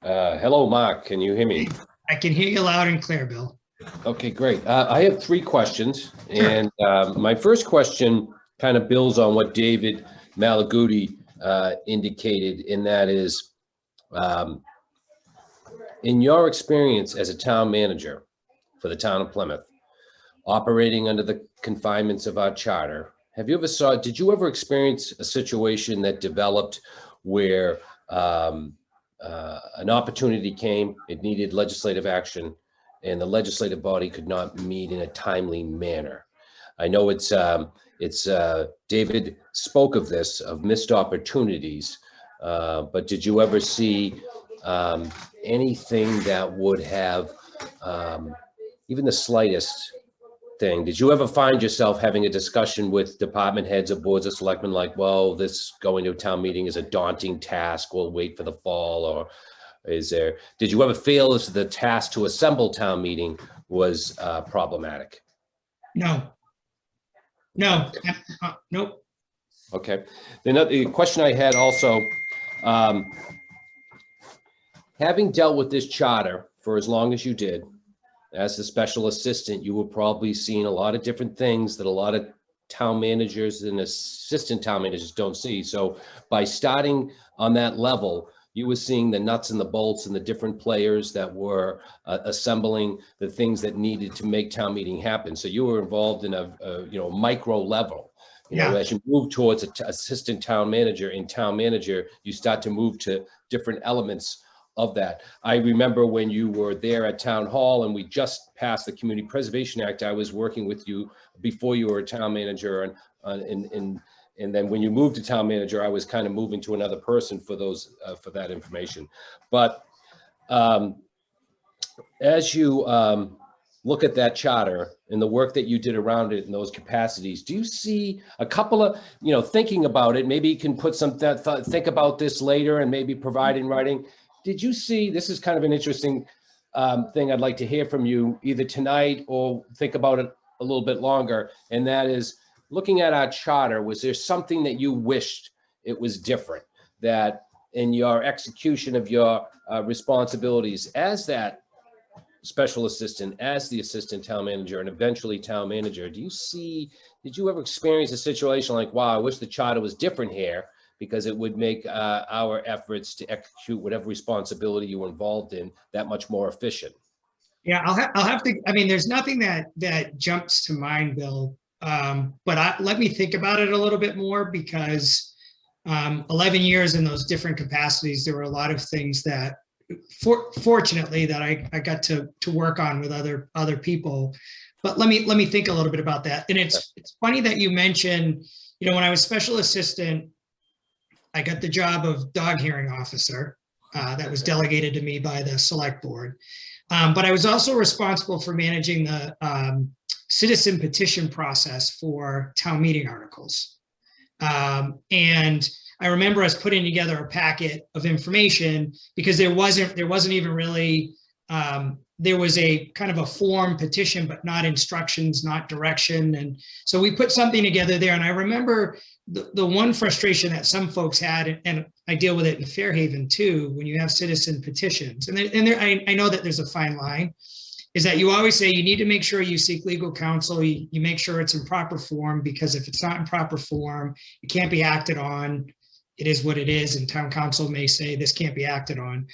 Hello, Mark. Can you hear me? I can hear you loud and clear, Bill. Okay, great. I have 3 questions. And my first question kind of builds on what David Malaguti indicated, and that is, in your experience as a town manager for the town of Plymouth, operating under the confinements of our charter, did you ever experience a situation that developed where an opportunity came, it needed legislative action, and the legislative body could not meet in a timely manner? I know it's David spoke of this, of missed opportunities, but did you ever see anything that would have even the slightest thing? Did you ever find yourself having a discussion with department heads or boards of selectmen like, well, this going to a town meeting is a daunting task, we'll wait for the fall? Or did you ever feel as the task to assemble town meeting was problematic? No. Nope. Okay. The question I had also, having dealt with this charter for as long as you did, as the special assistant, you were probably seeing a lot of different things that a lot of town managers and assistant town managers don't see. So by starting on that level, You were seeing the nuts and the bolts and the different players that were assembling the things that needed to make town meeting happen. So you were involved in a micro level. Yeah. As you move towards assistant town manager and town manager, you start to move to different elements of that. I remember when you were there at town hall and we just passed the Community Preservation Act, I was working with you before you were a town manager, and then when you moved to town manager, I was kind of moving to another person for those for that information. But as you look at that charter and the work that you did around it in those capacities, do you see a couple of, thinking about it, maybe you can put some think about this later and maybe provide in writing. Did you see, this is kind of an interesting thing I'd like to hear from you either tonight or think about it a little bit longer. And that is, looking at our charter, was there something that you wished it was different, that in your execution of your responsibilities as that special assistant, as the assistant town manager, and eventually town manager, did you ever experience a situation like, wow, I wish the charter was different here, because it would make our efforts to execute whatever responsibility you were involved in that much more efficient? Yeah, I'll have to, I mean, there's nothing that jumps to mind, Bill. But let me think about it a little bit more, because 11 years in those different capacities, there were a lot of things that fortunately that I got to work on with other people. But let me think a little bit about that. And it's funny that you mentioned, when I was special assistant, I got the job of dog hearing officer that was delegated to me by the select board. But I was also responsible for managing the citizen petition process for town meeting articles. And I remember us putting together a packet of information, because there wasn't even really, there was a kind of a form petition, but not instructions, not direction. And so we put something together there. And I remember the one frustration that some folks had, and I deal with it in Fairhaven too, when you have citizen petitions, I know that there's a fine line, is that you always say you need to make sure you seek legal counsel, you make sure it's in proper form, because if it's not in proper form, it can't be acted on. It is what it is, and town council may say this can't be acted on.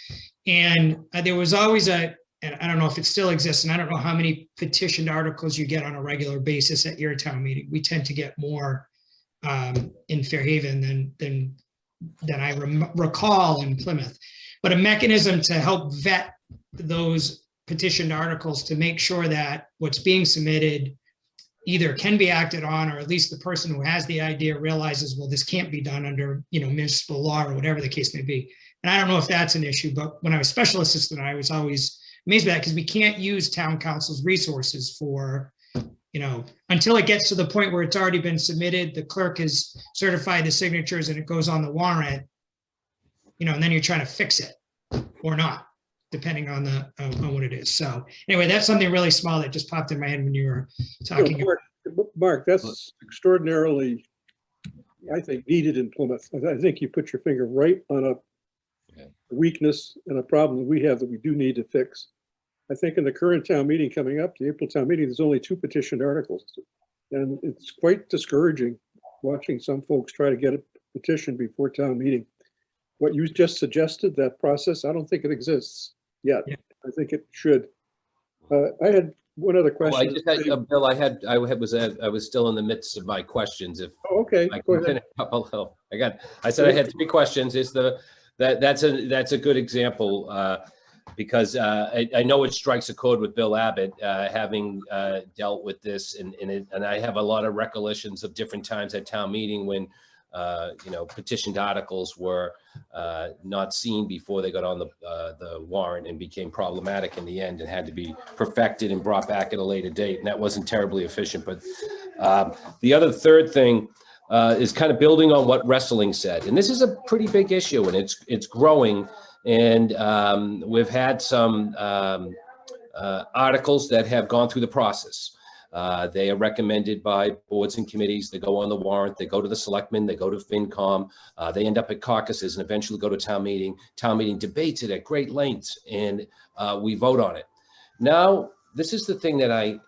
And there was always and I don't know if it still exists, and I don't know how many petitioned articles you get on a regular basis at your town meeting. We tend to get more in Fairhaven than I recall in Plymouth. But a mechanism to help vet those petitioned articles to make sure that what's being submitted either can be acted on, or at least the person who has the idea realizes, well, this can't be done under municipal law, or whatever the case may be. And I don't know if that's an issue, but when I was special assistant, I was always amazed by that, because we can't use town council's resources for, until it gets to the point where it's already been submitted, the clerk has certified the signatures and it goes on the warrant, and then you're trying to fix it or not, depending on on what it is. So anyway, that's something really small that just popped in my head when you were talking. Mark, that's extraordinarily, I think, needed in Plymouth. I think you put your finger right on a weakness and a problem we have that we do need to fix. I think in the current town meeting coming up, the April town meeting, there's only 2 petitioned articles. And it's quite discouraging watching some folks try to get a petition before town meeting. What you just suggested, that process, I don't think it exists yet. Yeah. I think it should. I had one other question. Bill, I was still in the midst of my questions. If okay, go ahead. I said I had 3 questions. That's a good example, because I know it strikes a chord with Bill Abbott, having dealt with this, and I have a lot of recollections of different times at town meeting when petitioned articles were not seen before they got on the warrant and became problematic in the end and had to be perfected and brought back at a later date. And that wasn't terribly efficient. But the third thing is kind of building on what wrestling said. And this is a pretty big issue, and it's growing. And we've had some articles that have gone through the process. They are recommended by boards and committees. They go on the warrant. They go to the selectmen. They go to FinCom. They end up at caucuses and eventually go to town meeting. Town meeting debates it at great lengths, and we vote on it. Now, this is the thing that I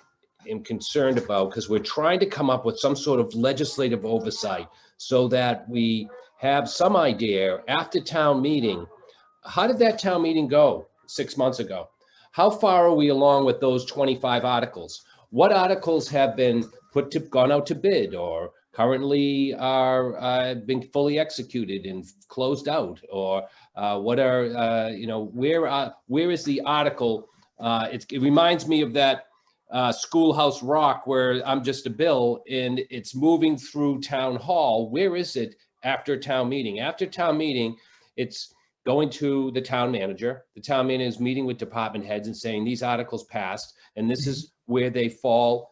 am concerned about, because we're trying to come up with some sort of legislative oversight so that we have some idea after town meeting how did that town meeting go 6 months ago? How far are we along with those 25 articles? What articles have been gone out to bid or currently are been fully executed and closed out? Or what are, where is the article? It reminds me of that Schoolhouse Rock where I'm just a bill and it's moving through town hall. Where is it after town meeting? After town meeting, it's going to the town manager. The town manager is meeting with department heads and saying these articles passed and this is where they fall.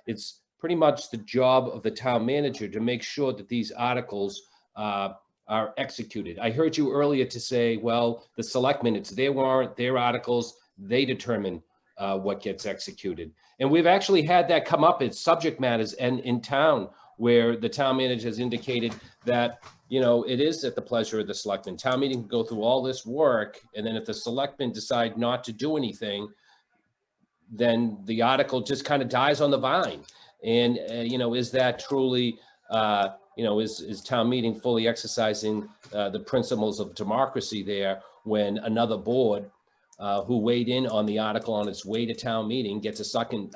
It's pretty much the job of the town manager to make sure that these articles are executed. I heard you earlier to say, well, the selectmen, it's their warrant, their articles, they determine what gets executed. And we've actually had that come up as subject matters and in town where the town manager has indicated that, it is at the pleasure of the selectmen. Town meeting can go through all this work, and then if the selectmen decide not to do anything, then the article just kind of dies on the vine. And, is that truly, is town meeting fully exercising the principles of democracy there when another board who weighed in on the article on its way to town meeting gets a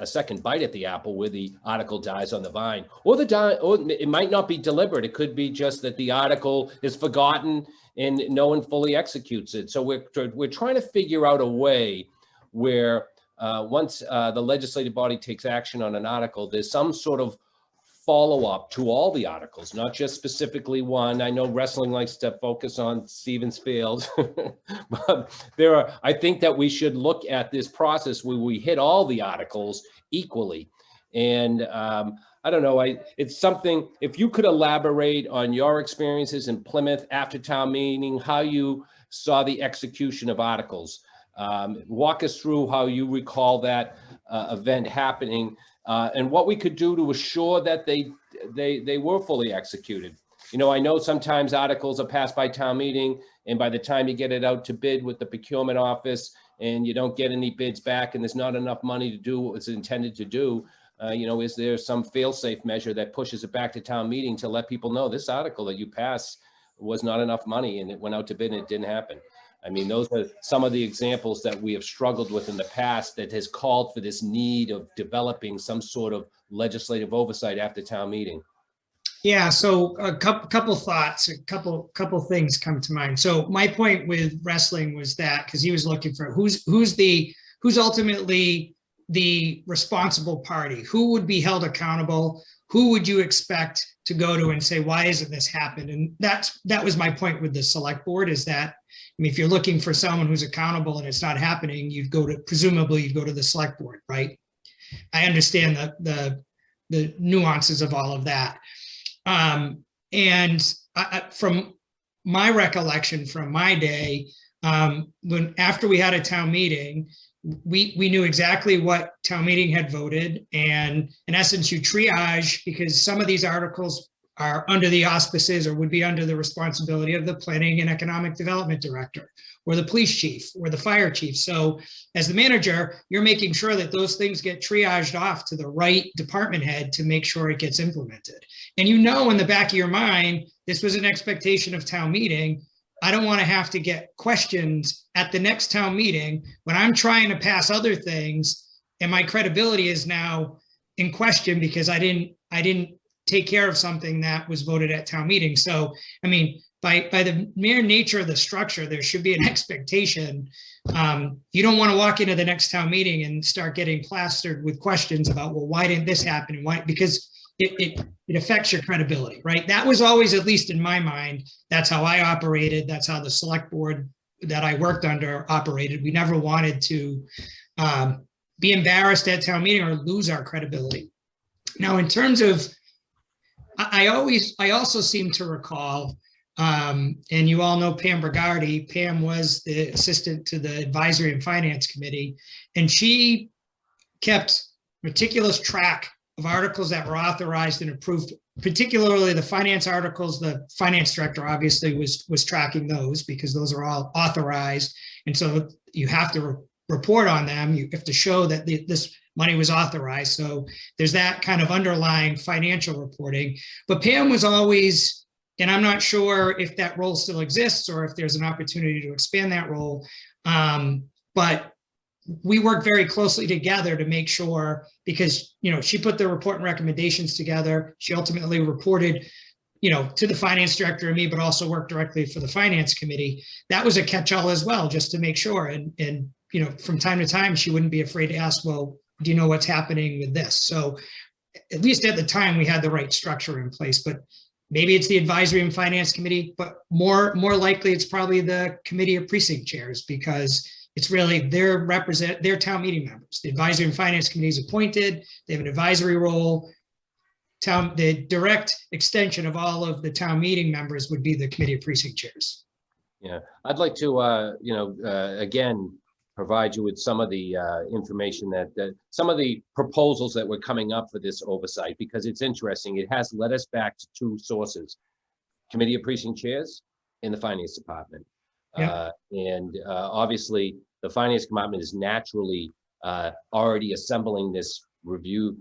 second bite at the apple where the article dies on the vine, or it might not be deliberate. It could be just that the article is forgotten and no one fully executes it. So we're trying to figure out a way where once the legislative body takes action on an article, there's some sort of follow-up to all the articles, not just specifically one. I know wrestling likes to focus on Stevens Field, but I think that we should look at this process where we hit all the articles equally. And I don't know, it's something, if you could elaborate on your experiences in Plymouth after town meeting, how you saw the execution of articles. Walk us through how you recall that event happening. And what we could do to assure that they were fully executed. I know sometimes articles are passed by town meeting, and by the time you get it out to bid with the procurement office and you don't get any bids back and there's not enough money to do what it's intended to do, is there some fail-safe measure that pushes it back to town meeting to let people know this article that you passed was not enough money and it went out to bid and it didn't happen? I mean, those are some of the examples that we have struggled with in the past that has called for this need of developing some sort of legislative oversight after town meeting. Yeah, so a couple thoughts, a couple things come to mind. So my point with wrestling was that because he was looking for who's ultimately the responsible party, who would be held accountable, who would you expect to go to and say, why isn't this happened? And that was my point with the select board, is that, I mean, if you're looking for someone who's accountable and it's not happening, presumably you'd go to the select board, right? I understand the nuances of all of that. From my recollection from my day, after we had a town meeting, we knew exactly what town meeting had voted, and in essence you triage, because some of these articles are under the auspices or would be under the responsibility of the planning and economic development director or the police chief or the fire chief. So as the manager, you're making sure that those things get triaged off to the right department head to make sure it gets implemented. And in the back of your mind, this was an expectation of town meeting. I don't want to have to get questions at the next town meeting when I'm trying to pass other things and my credibility is now in question because I didn't take care of something that was voted at town meeting. So, I mean, by the mere nature of the structure, there should be an expectation. You don't want to walk into the next town meeting and start getting plastered with questions about, well, why didn't this happen? And why? Because it affects your credibility, right? That was always, at least in my mind, that's how I operated. That's how the select board that I worked under operated. We never wanted to be embarrassed at town meeting or lose our credibility. Now, in terms of, I also seem to recall, and you all know Pam Bergardi. Pam was the assistant to the Advisory and Finance Committee, and she kept meticulous track of articles that were authorized and approved, particularly the finance articles. The finance director obviously was tracking those because those are all authorized. And so you have to report on them. You have to show that this money was authorized. So there's that kind of underlying financial reporting. But Pam was always And I'm not sure if that role still exists or if there's an opportunity to expand that role. But we work very closely together to make sure, because, she put the report and recommendations together. She ultimately reported, to the finance director and me, but also worked directly for the finance committee. That was a catch-all as well, just to make sure. And from time to time, she wouldn't be afraid to ask, well, do you know what's happening with this? So at least at the time, we had the right structure in place, but maybe it's the advisory and finance committee, but more likely it's probably the committee of precinct chairs, because it's really their town meeting members. The advisory and finance committee is appointed. They have an advisory role. The direct extension of all of the town meeting members would be the committee of precinct chairs. Yeah, I'd like to, again, provide you with some of the information that some of the proposals that were coming up for this oversight, because it's interesting. It has led us back to two sources: committee of precinct chairs and the finance department. Yeah. Obviously, the finance department is naturally already assembling this review,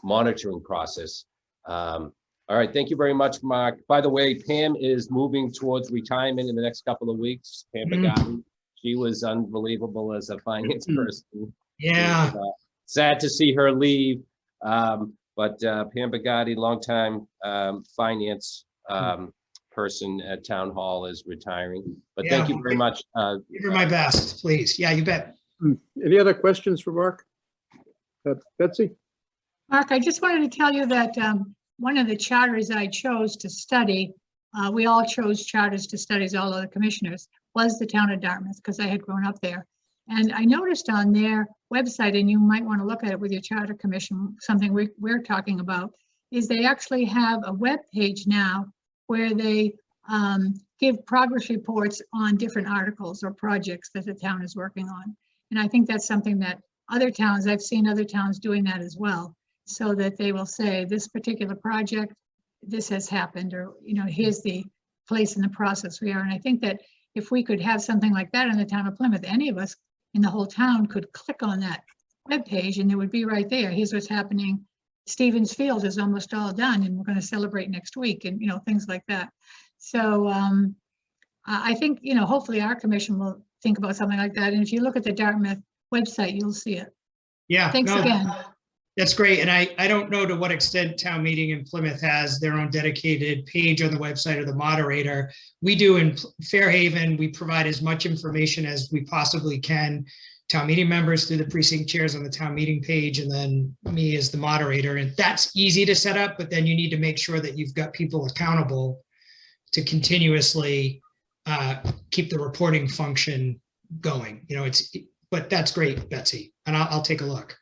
monitoring process. All right, thank you very much, Mark. By the way, Pam is moving towards retirement in the next couple of weeks. Pam Pagani, she was unbelievable as a finance person. Yeah. And, sad to see her leave, but Pam Pagani, longtime finance person at Town Hall, is retiring. But thank you very much. Give her my best, please. Yeah, you bet. Any other questions for Mark? Betsy? Mark, I just wanted to tell you that one of the charters I chose to study, we all chose charters to study as all other commissioners, was the town of Dartmouth, because I had grown up there. And I noticed on their website, and you might want to look at it with your charter commission, something we're talking about, is they actually have a web page now where they give progress reports on different articles or projects that the town is working on. And I think that's something that other towns, I've seen other towns doing that as well, so that they will say this particular project, this has happened, or, here's the place in the process we are. And I think that if we could have something like that in the town of Plymouth, any of us in the whole town could click on that webpage and it would be right there. Here's what's happening. Stevens Field is almost all done and we're going to celebrate next week, and, things like that. So I think, hopefully our commission will think about something like that. And if you look at the Dartmouth website, you'll see it. Yeah. Thanks again. That's great. And I don't know to what extent town meeting in Plymouth has their own dedicated page on the website or the moderator. We do in Fairhaven. We provide as much information as we possibly can. Town meeting members through the precinct chairs on the town meeting page, and then me as the moderator. And that's easy to set up, but then you need to make sure that you've got people accountable to continuously keep the reporting function going. But that's great, Betsy. And I'll take a look.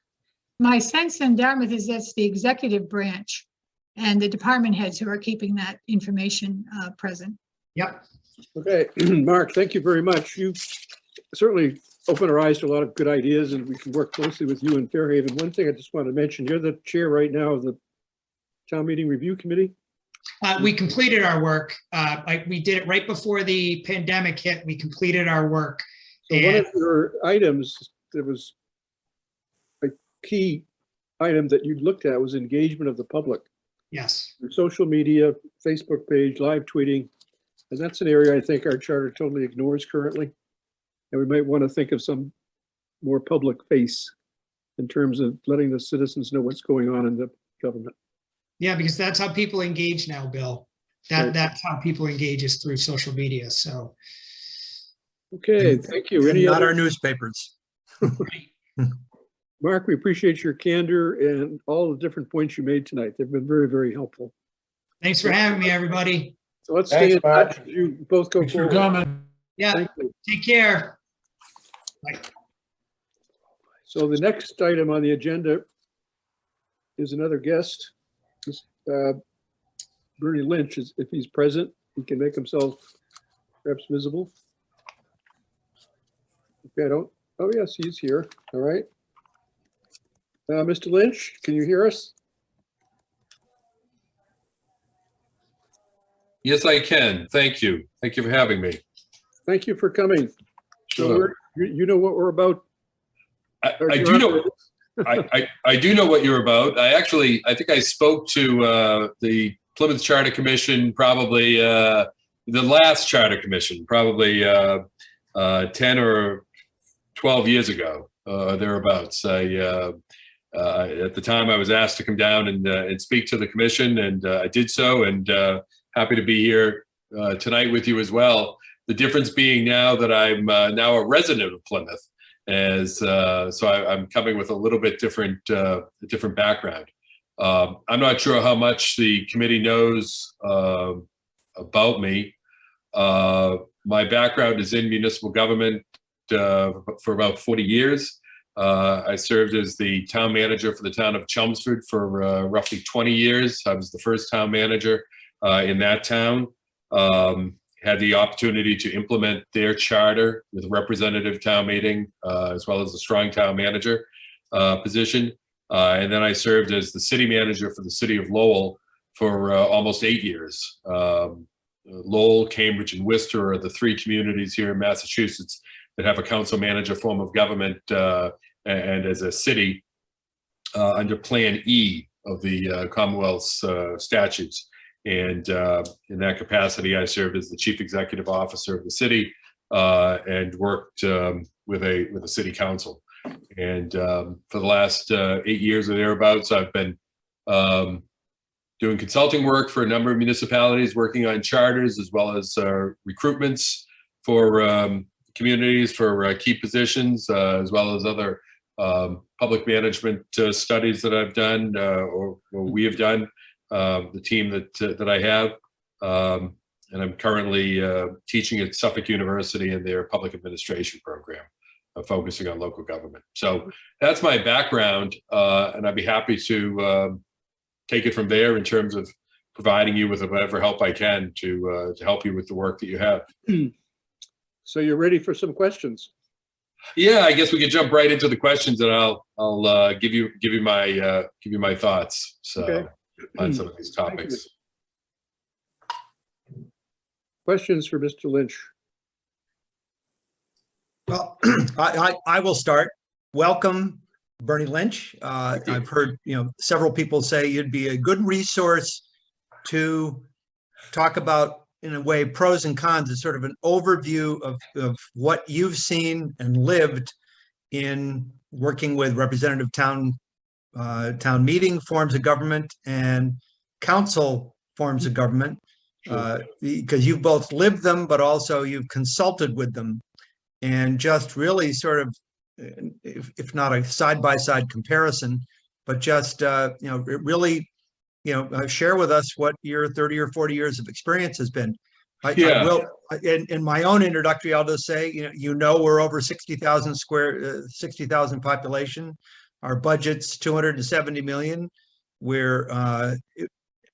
My sense in Dartmouth is that's the executive branch and the department heads who are keeping that information present. Yep. Okay, Mark, thank you very much. You certainly opened our eyes to a lot of good ideas, and we can work closely with you in Fairhaven. One thing I just want to mention, you're the chair right now of the Town Meeting Review Committee. We completed our work. We did it right before the pandemic hit. We completed our work. So one of your items, there was a key item that you looked at, was engagement of the public. Yes. Your social media, Facebook page, live tweeting. And that's an area I think our charter totally ignores currently. And we might want to think of some more public face in terms of letting the citizens know what's going on in the government. Yeah, because that's how people engage now, Bill. That's how people engage, is through social media. So. Okay, thank you. Any Not other? our newspapers. Mark, we appreciate your candor and all the different points you made tonight. They've been very, very helpful. Thanks for having me, everybody. So let's stay in Thanks, Mark. touch. You both go Thanks for forward. coming. Yeah, Thank you. take care. Bye. So the next item on the agenda is another guest. Bernie Lynch, if he's present, he can make himself perhaps visible. Okay, oh yes, he's here. All right. Mr. Lynch, can you hear us? Yes, I can. Thank you. Thank you for having me. Thank you for coming. So Sure. you know what we're about. I do know. I do know what you're about. I think I spoke to the Plymouth Charter Commission, probably the last Charter Commission, probably 10 or 12 years ago, thereabouts. At the time, I was asked to come down and speak to the commission, and I did so, and happy to be here tonight with you as well. The difference being now that I'm now a resident of Plymouth, I'm coming with a little bit different background. I'm not sure how much the committee knows about me. My background is in municipal government for about 40 years. I served as the town manager for the town of Chelmsford for roughly 20 years. I was the first town manager in that town. Had the opportunity to implement their charter with a representative town meeting, as well as a strong town manager position. And then I served as the city manager for the city of Lowell for almost 8 years. Lowell, Cambridge, and Worcester are the three communities here in Massachusetts that have a council manager form of government, and as a city under Plan E of the Commonwealth's statutes. And in that capacity, I served as the chief executive officer of the city and worked with a city council. And for the last 8 years or thereabouts, I've been doing consulting work for a number of municipalities, working on charters as well as recruitments for communities for key positions, as well as other public management studies that I've done or we have done. The team that I have, and I'm currently teaching at Suffolk University in their public administration program, focusing on local government. So that's my background, and I'd be happy to take it from there in terms of providing you with whatever help I can to help you with the work that you have. So you're ready for some questions? Yeah, I guess we could jump right into the questions, and I'll give you my thoughts. So. Okay. On some of these topics. Questions for Mr. Lynch? Well, I will start. Welcome, Bernie Lynch. I've heard several people say you'd be a good resource to talk about, in a way, pros and cons. It's sort of an overview of what you've seen and lived in working with representative town meeting forms of government and council forms of government, because you've both lived them, but also you've consulted with them, and just really sort of, if not a side-by-side comparison, but just really share with us what your 30 or 40 years of experience has been. I will, in my own introductory, I'll just say, we're over 60,000 population. Our budget's 270 million, where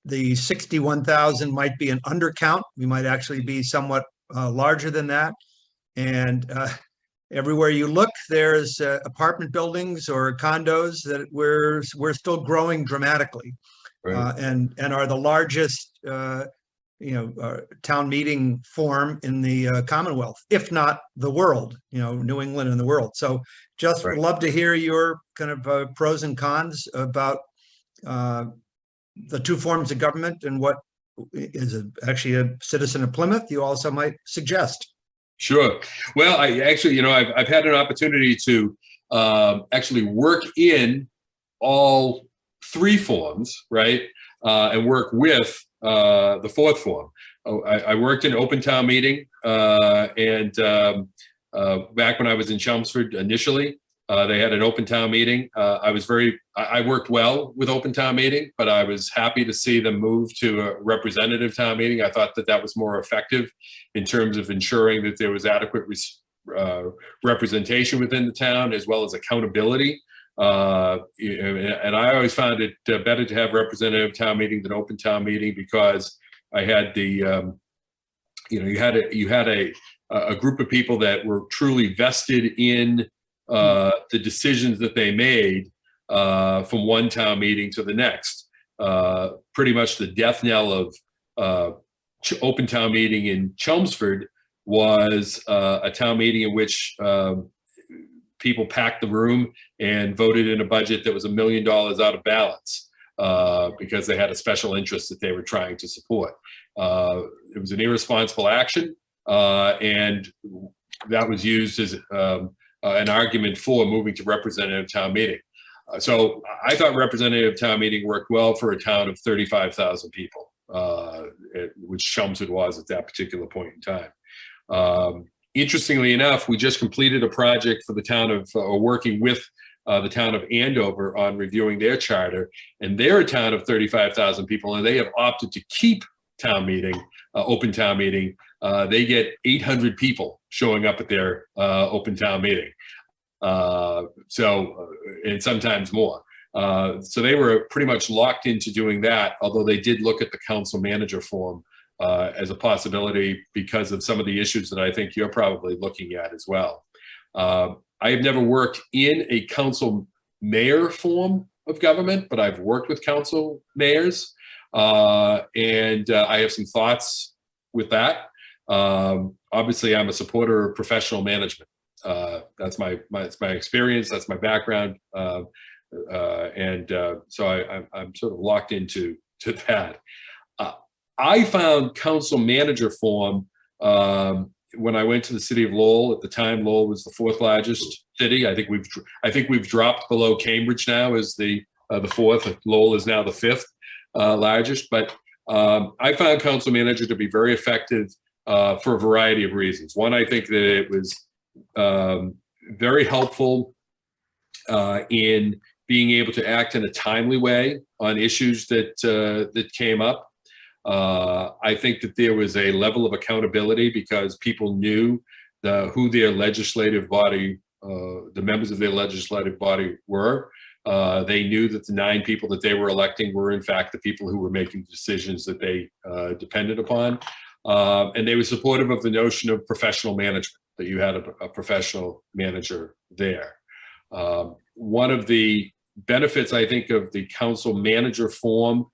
the 61,000 might be an undercount. We might actually be somewhat larger than that. And everywhere you look, there's apartment buildings or condos that we're still growing dramatically, right. And are the largest town meeting form in the Commonwealth, if not the world, New England and the world. So just would love to hear your kind of pros and cons about the two forms of government and what is actually a citizen of Plymouth you also might suggest. Sure. Well, I actually, I've had an opportunity to actually work in all three forms, right? And work with the fourth form. I worked in open town meeting, and back when I was in Chelmsford initially, they had an open town meeting. I worked well with open town meeting, but I was happy to see them move to a representative town meeting. I thought that was more effective in terms of ensuring that there was adequate representation within the town, as well as accountability. And I always found it better to have representative town meeting than open town meeting, because I had the, you had a group of people that were truly vested in the decisions that they made from one town meeting to the next. Pretty much the death knell of open town meeting in Chelmsford was a town meeting in which people packed the room and voted in a budget that was $1 million out of balance. because they had a special interest that they were trying to support. It was an irresponsible action, and that was used as an argument for moving to representative town meeting. So I thought representative town meeting worked well for a town of 35,000 people, which Chelmsford was at that particular point in time. Interestingly enough, we just completed a project for the town of, working with the town of Andover on reviewing their charter, and they're a town of 35,000 people, and they have opted to keep town meeting, open town meeting. They get 800 people showing up at their open town meeting. And sometimes more. So they were pretty much locked into doing that, although they did look at the council manager form as a possibility because of some of the issues that I think you're probably looking at as well. I have never worked in a council mayor form of government, but I've worked with council mayors, and I have some thoughts with that. Obviously, I'm a supporter of professional management. That's my experience. That's my background, so I'm sort of locked into that. I found council manager form when I went to the city of Lowell. At the time, Lowell was the 4th largest city. I think we've dropped below Cambridge now as the 4th. Lowell is now the 5th largest. But I found council manager to be very effective for a variety of reasons. One, I think that it was very helpful in being able to act in a timely way on issues that came up. I think that there was a level of accountability because people knew who their legislative body, the members of their legislative body were. They knew that the 9 people that they were electing were in fact the people who were making decisions that they depended upon. And they were supportive of the notion of professional management, that you had a professional manager there. One of the benefits, I think, of the council manager form,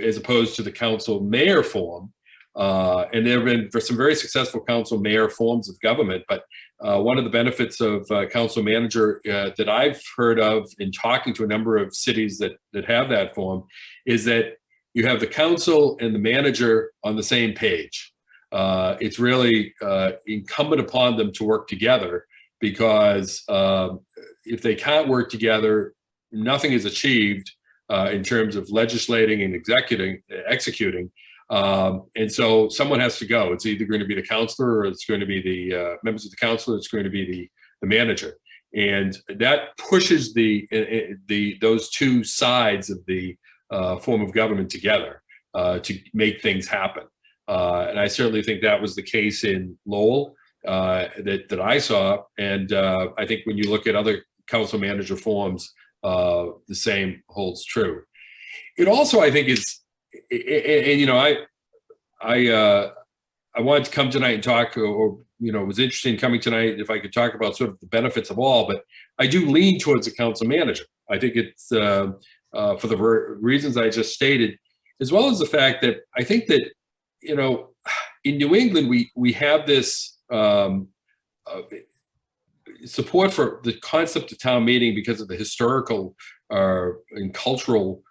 as opposed to the council mayor form, and there have been some very successful council mayor forms of government, but one of the benefits of council manager that I've heard of in talking to a number of cities that have that form is that you have the council and the manager on the same page. It's really incumbent upon them to work together, because if they can't work together, nothing is achieved in terms of legislating and executing. And so someone has to go. It's either going to be the counselor, or it's going to be the members of the council, or it's going to be the manager. And that pushes those two sides of the form of government together to make things happen. And I certainly think that was the case in Lowell that I saw. And I think when you look at other council manager forms, the same holds true. It also, I think, is, and you know, I wanted to come tonight and talk, or you know, was interested in coming tonight if I could talk about sort of the benefits of all, but I do lean towards a council manager. I think it's for the reasons I just stated, as well as the fact that I think that, you know, in New England, we have this support for the concept of town meeting because of the historical and cultural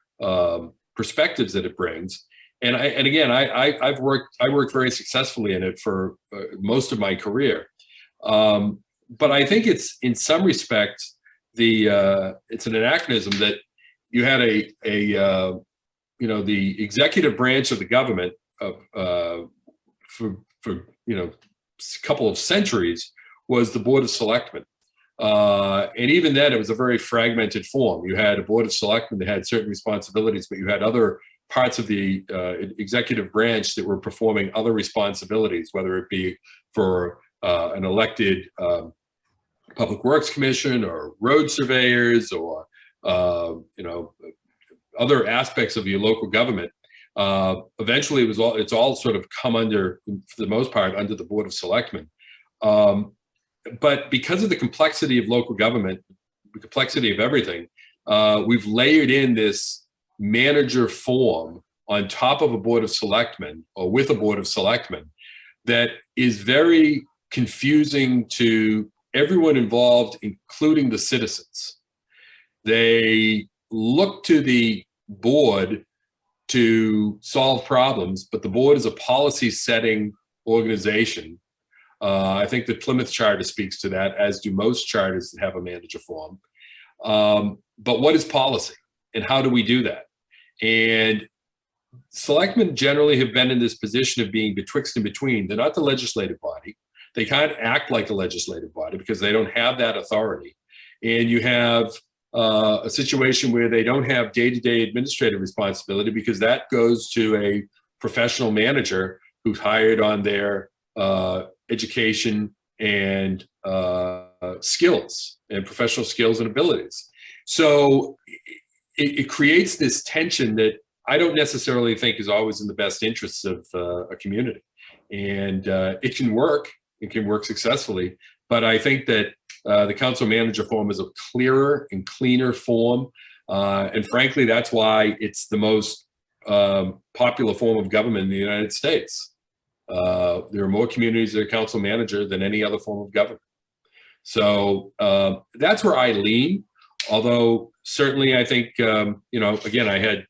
perspectives that it brings. And I worked very successfully in it for most of my career. But I think it's, in some respects, it's an anachronism that you had the executive branch of the government for you know, a couple of centuries was the Board of Selectmen. And even then, it was a very fragmented form. You had a Board of Selectmen that had certain responsibilities, but you had other parts of the executive branch that were performing other responsibilities, whether it be for an elected Public Works Commission or road surveyors or, you know, other aspects of your local government. Eventually, it's all sort of come under, for the most part, under the Board of Selectmen. But because of the complexity of local government, the complexity of everything, we've layered in this manager form on top of a Board of Selectmen, or with a Board of Selectmen, that is very confusing to everyone involved, including the citizens. They look to the board to solve problems, but the board is a policy setting organization. I think the Plymouth Charter speaks to that, as do most charters that have a manager form. But what is policy and how do we do that? And selectmen generally have been in this position of being betwixt and between. They're not the legislative body. They can't act like a legislative body because they don't have that authority. And you have a situation where they don't have day-to-day administrative responsibility because that goes to a professional manager who's hired on their education and skills and professional skills and abilities. So it creates this tension that I don't necessarily think is always in the best interests of a community. And it can work successfully, but I think that the council manager form is a clearer and cleaner form. And frankly, that's why it's the most popular form of government in the United States. There are more communities that are council manager than any other form of government. So that's where I lean. Although certainly I think, again, I had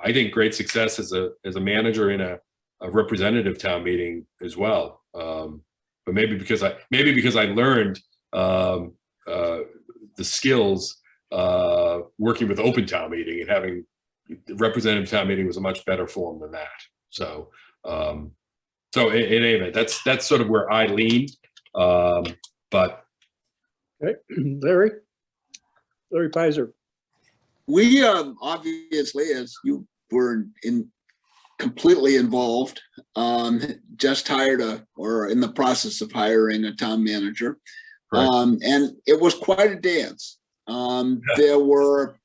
I think great success as a manager in a representative town meeting as well. But maybe because I learned the skills working with open town meeting, and having the representative town meeting was a much better form than that. So in any event, that's sort of where I lean. But Okay, Larry Pizer. We obviously, as you were completely involved, just hired or in the process of hiring a town manager. And it was quite a dance. There were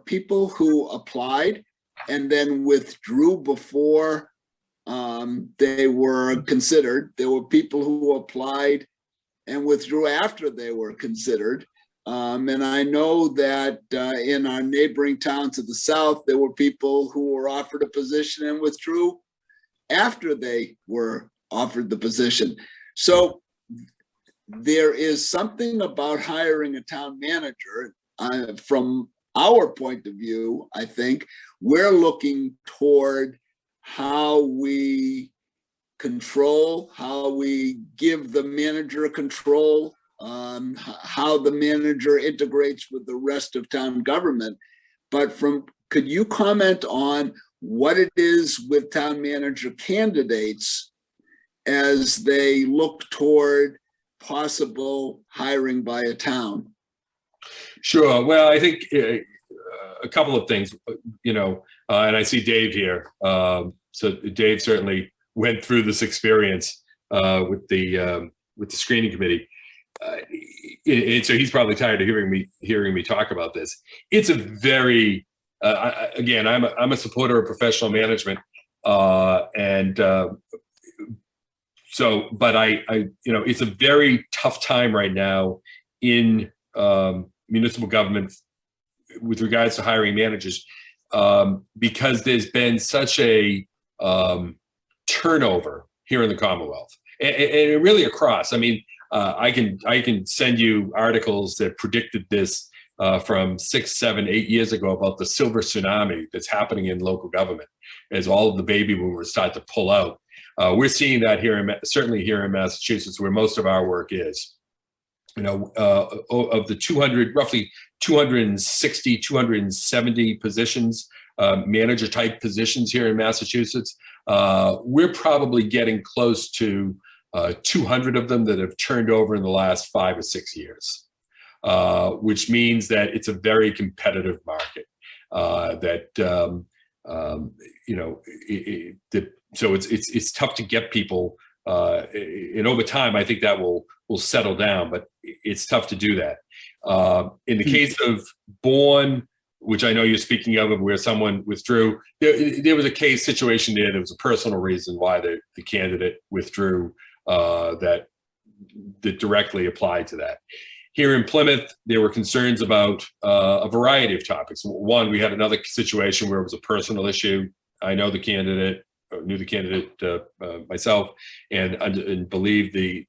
people who applied and then withdrew before they were considered. There were people who applied and withdrew after they were considered. And I know that in our neighboring towns to the south, there were people who were offered a position and withdrew after they were offered the position. So there is something about hiring a town manager. From our point of view, I think we're looking toward how we control, how we give the manager control, how the manager integrates with the rest of town government. But could you comment on what it is with town manager candidates as they look toward possible hiring by a town? Sure. Well, I think a couple of things, and I see Dave here. So Dave certainly went through this experience with the screening committee. And so he's probably tired of hearing me talk about this. It's a very again, I'm a supporter of professional management, but it's a very tough time right now in municipal government with regards to hiring managers, because there's been such a turnover here in the Commonwealth, and really across. I mean, I can send you articles that predicted this from 6, 7, 8 years ago about the silver tsunami that's happening in local government as all of the baby boomers start to pull out. We're seeing that certainly here in Massachusetts, where most of our work is. Of the roughly 260, 270 positions, manager type positions here in Massachusetts, we're probably getting close to 200 of them that have turned over in the last 5 or 6 years, which means that it's a very competitive market. So it's tough to get people, and over time, I think that will settle down, but it's tough to do that. In the case of Bourne, which I know you're speaking of where someone withdrew, there was a case situation there. There was a personal reason why the candidate withdrew that directly applied to that. Here in Plymouth, there were concerns about a variety of topics. One, we had another situation where it was a personal issue. I know the candidate, knew the candidate myself, and believed the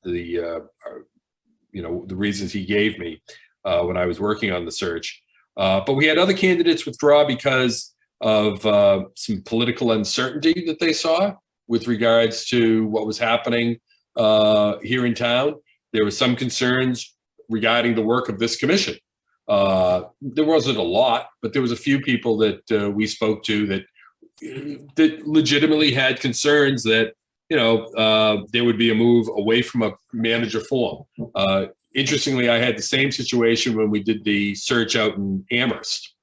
reasons he gave me when I was working on the search. But we had other candidates withdraw because of some political uncertainty that they saw with regards to what was happening here in town. There were some concerns regarding the work of this commission. There wasn't a lot, but there was a few people that we spoke to that legitimately had concerns that, you know, there would be a move away from a manager form. Interestingly, I had the same situation when we did the search out in Amherst.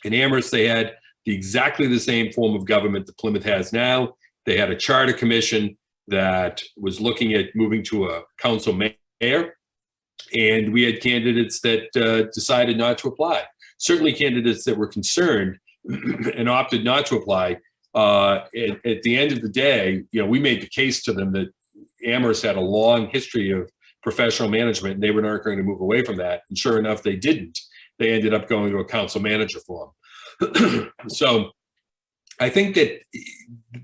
In Amherst, they had exactly the same form of government that Plymouth has now. They had a charter commission that was looking at moving to a council mayor, and we had candidates that decided not to apply. Certainly candidates that were concerned and opted not to apply. At the end of the day, you know, we made the case to them that Amherst had a long history of professional management, and they were not going to move away from that. And sure enough, they didn't. They ended up going to a council manager form. So I think that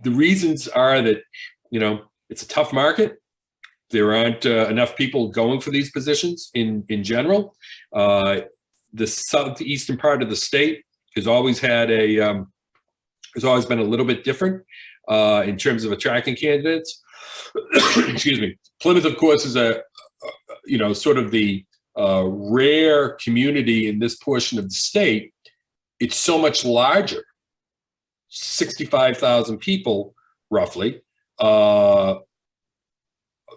the reasons are that, you know, it's a tough market. There aren't enough people going for these positions in general. The southeastern part of the state has always had has always been a little bit different in terms of attracting candidates. Excuse me. Plymouth, of course, is you know, sort of the rare community in this portion of the state. It's so much larger, 65,000 people, roughly,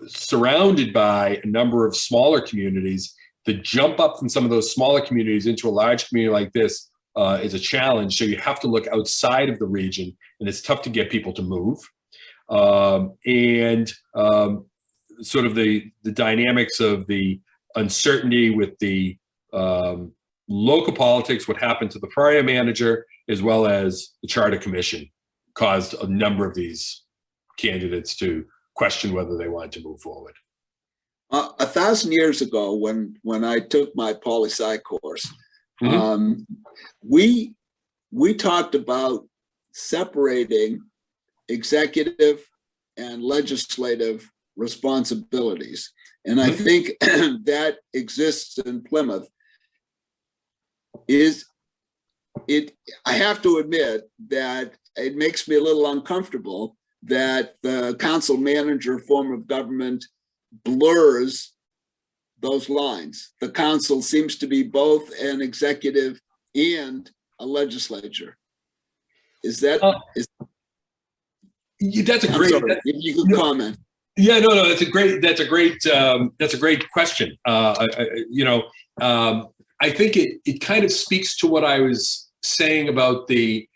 surrounded by a number of smaller communities. The jump up from some of those smaller communities into a large community like this is a challenge. So you have to look outside of the region, and it's tough to get people to move. Sort of the dynamics of the uncertainty with the local politics, what happened to the prior manager, as well as the charter commission, caused a number of these candidates to question whether they wanted to move forward. 1,000 years ago, when I took my poli-sci course, we talked about separating executive and legislative responsibilities. And I think that exists in Plymouth. I have to admit that it makes me a little uncomfortable that the council manager form of government blurs those lines. The council seems to be both an executive and a legislature. Is that? That's a great. Sorry, if you could comment. Yeah, no, that's a great question. You know, I think it kind of speaks to what I was saying about the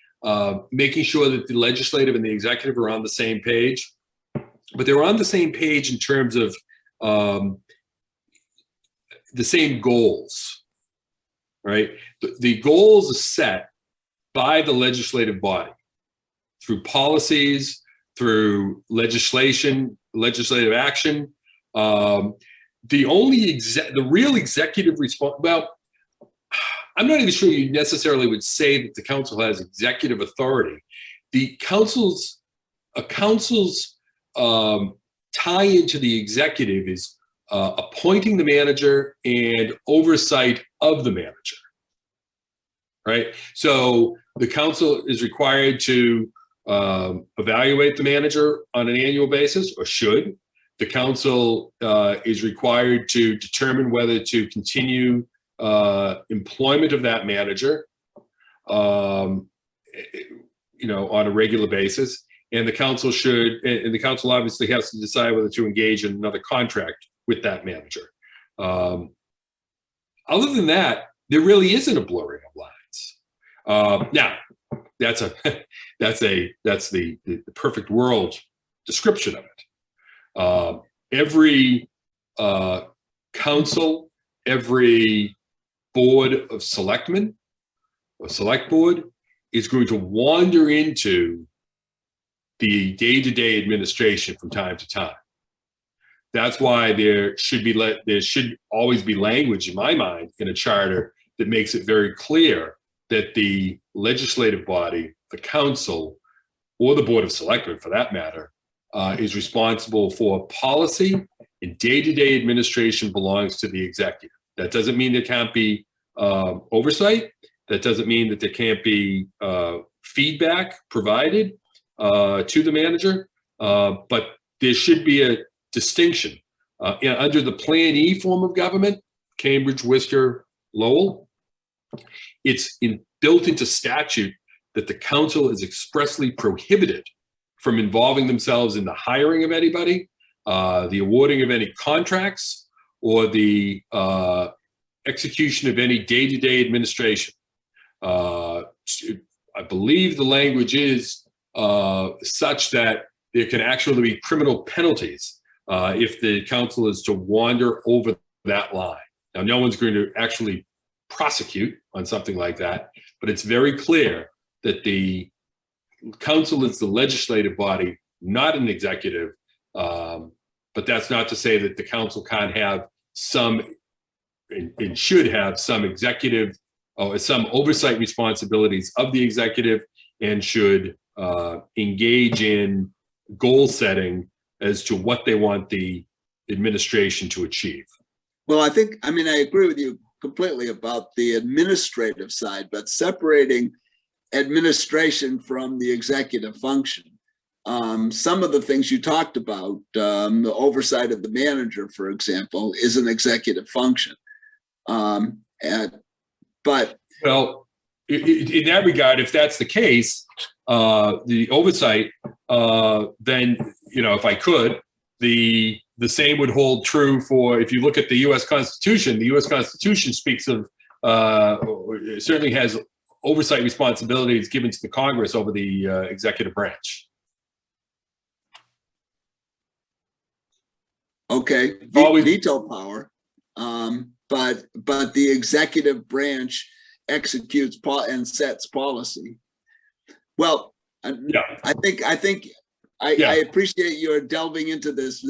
making sure that the legislative and the executive are on the same page, but they're on the same page in terms of the same goals, right? The goals are set by the legislative body through policies, through legislation, legislative action. The real executive response, well, I'm not even sure you necessarily would say that the council has executive authority. The council's tie into the executive is appointing the manager and oversight of the manager, right? So the council is required to evaluate the manager on an annual basis, or should. The council is required to determine whether to continue employment of that manager, you know, on a regular basis. And the council obviously has to decide whether to engage in another contract with that manager. Other than that, there really isn't a blurring of lines. Now, that's the perfect world description of it. Every council, every board of selectmen or select board is going to wander into the day-to-day administration from time to time. That's why there should always be language in my mind in a charter that makes it very clear that the legislative body, the council, or the board of selectmen for that matter, is responsible for policy, and day-to-day administration belongs to the executive. That doesn't mean there can't be oversight. That doesn't mean that there can't be feedback provided to the manager, but there should be a distinction. Under the Plan E form of government, Cambridge, Worcester, Lowell, it's built into statute that the council is expressly prohibited from involving themselves in the hiring of anybody, the awarding of any contracts, or the execution of any day-to-day administration. I believe the language is such that there can actually be criminal penalties if the council is to wander over that line. Now, no one's going to actually prosecute on something like that, but it's very clear that the council is the legislative body, not an executive. But that's not to say that the council can't have some, and should have some executive or some oversight responsibilities of the executive, and should engage in goal setting as to what they want the administration to achieve. Well, I agree with you completely about the administrative side, but separating administration from the executive function. Some of the things you talked about, the oversight of the manager, for example, is an executive function. Well, in that regard, if that's the case, the oversight, then, if I could, the same would hold true for, if you look at the U.S. Constitution. The U.S. Constitution speaks of, certainly has oversight responsibilities given to the Congress over the executive branch. Okay, veto power, but the executive branch executes and sets policy. Well, Yeah. I appreciate your delving into this,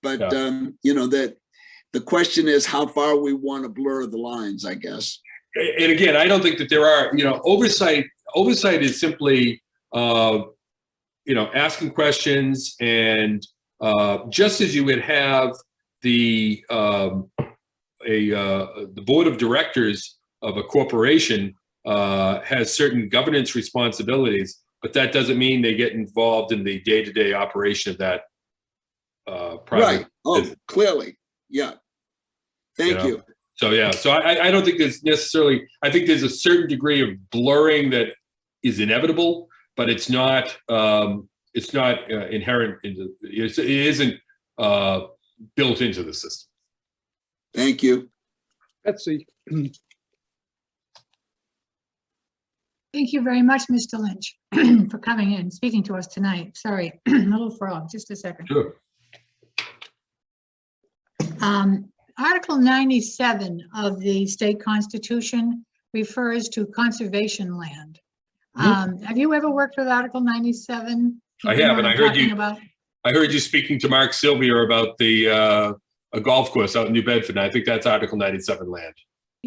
but that the question is how far we want to blur the lines, I guess. And again, I don't think that there are, oversight is simply, asking questions, and just as you would have the board of directors of a corporation has certain governance responsibilities, but that doesn't mean they get involved in the day-to-day operation of that private Right. Oh, business. clearly. Yeah. Thank you. So I don't think there's necessarily, I think there's a certain degree of blurring that is inevitable, but it's not inherent into, it isn't built into the system. Thank you. Betsy. Thank you very much, Mr. Lynch, for coming in, speaking to us tonight. Sorry, little frog, just a second. Sure. Article 97 of the state constitution refers to conservation land. Have you ever worked with Article 97? I have, and I heard you speaking to Mark Sylvia about a golf course out in New Bedford, and I think that's Article 97 land.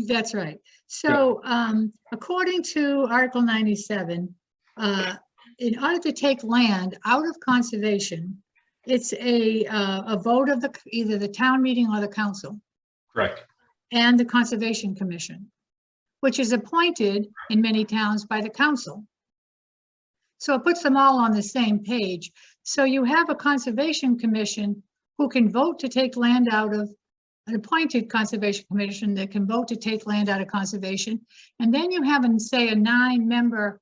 That's right. So according to Article 97, in order to take land out of conservation, it's a vote of either the town meeting or the council. Correct. And the Conservation Commission, which is appointed in many towns by the council. So it puts them all on the same page. So you have a Conservation Commission who can vote to take land out of, an appointed Conservation Commission that can vote to take land out of conservation. And then you have, say, a 9-member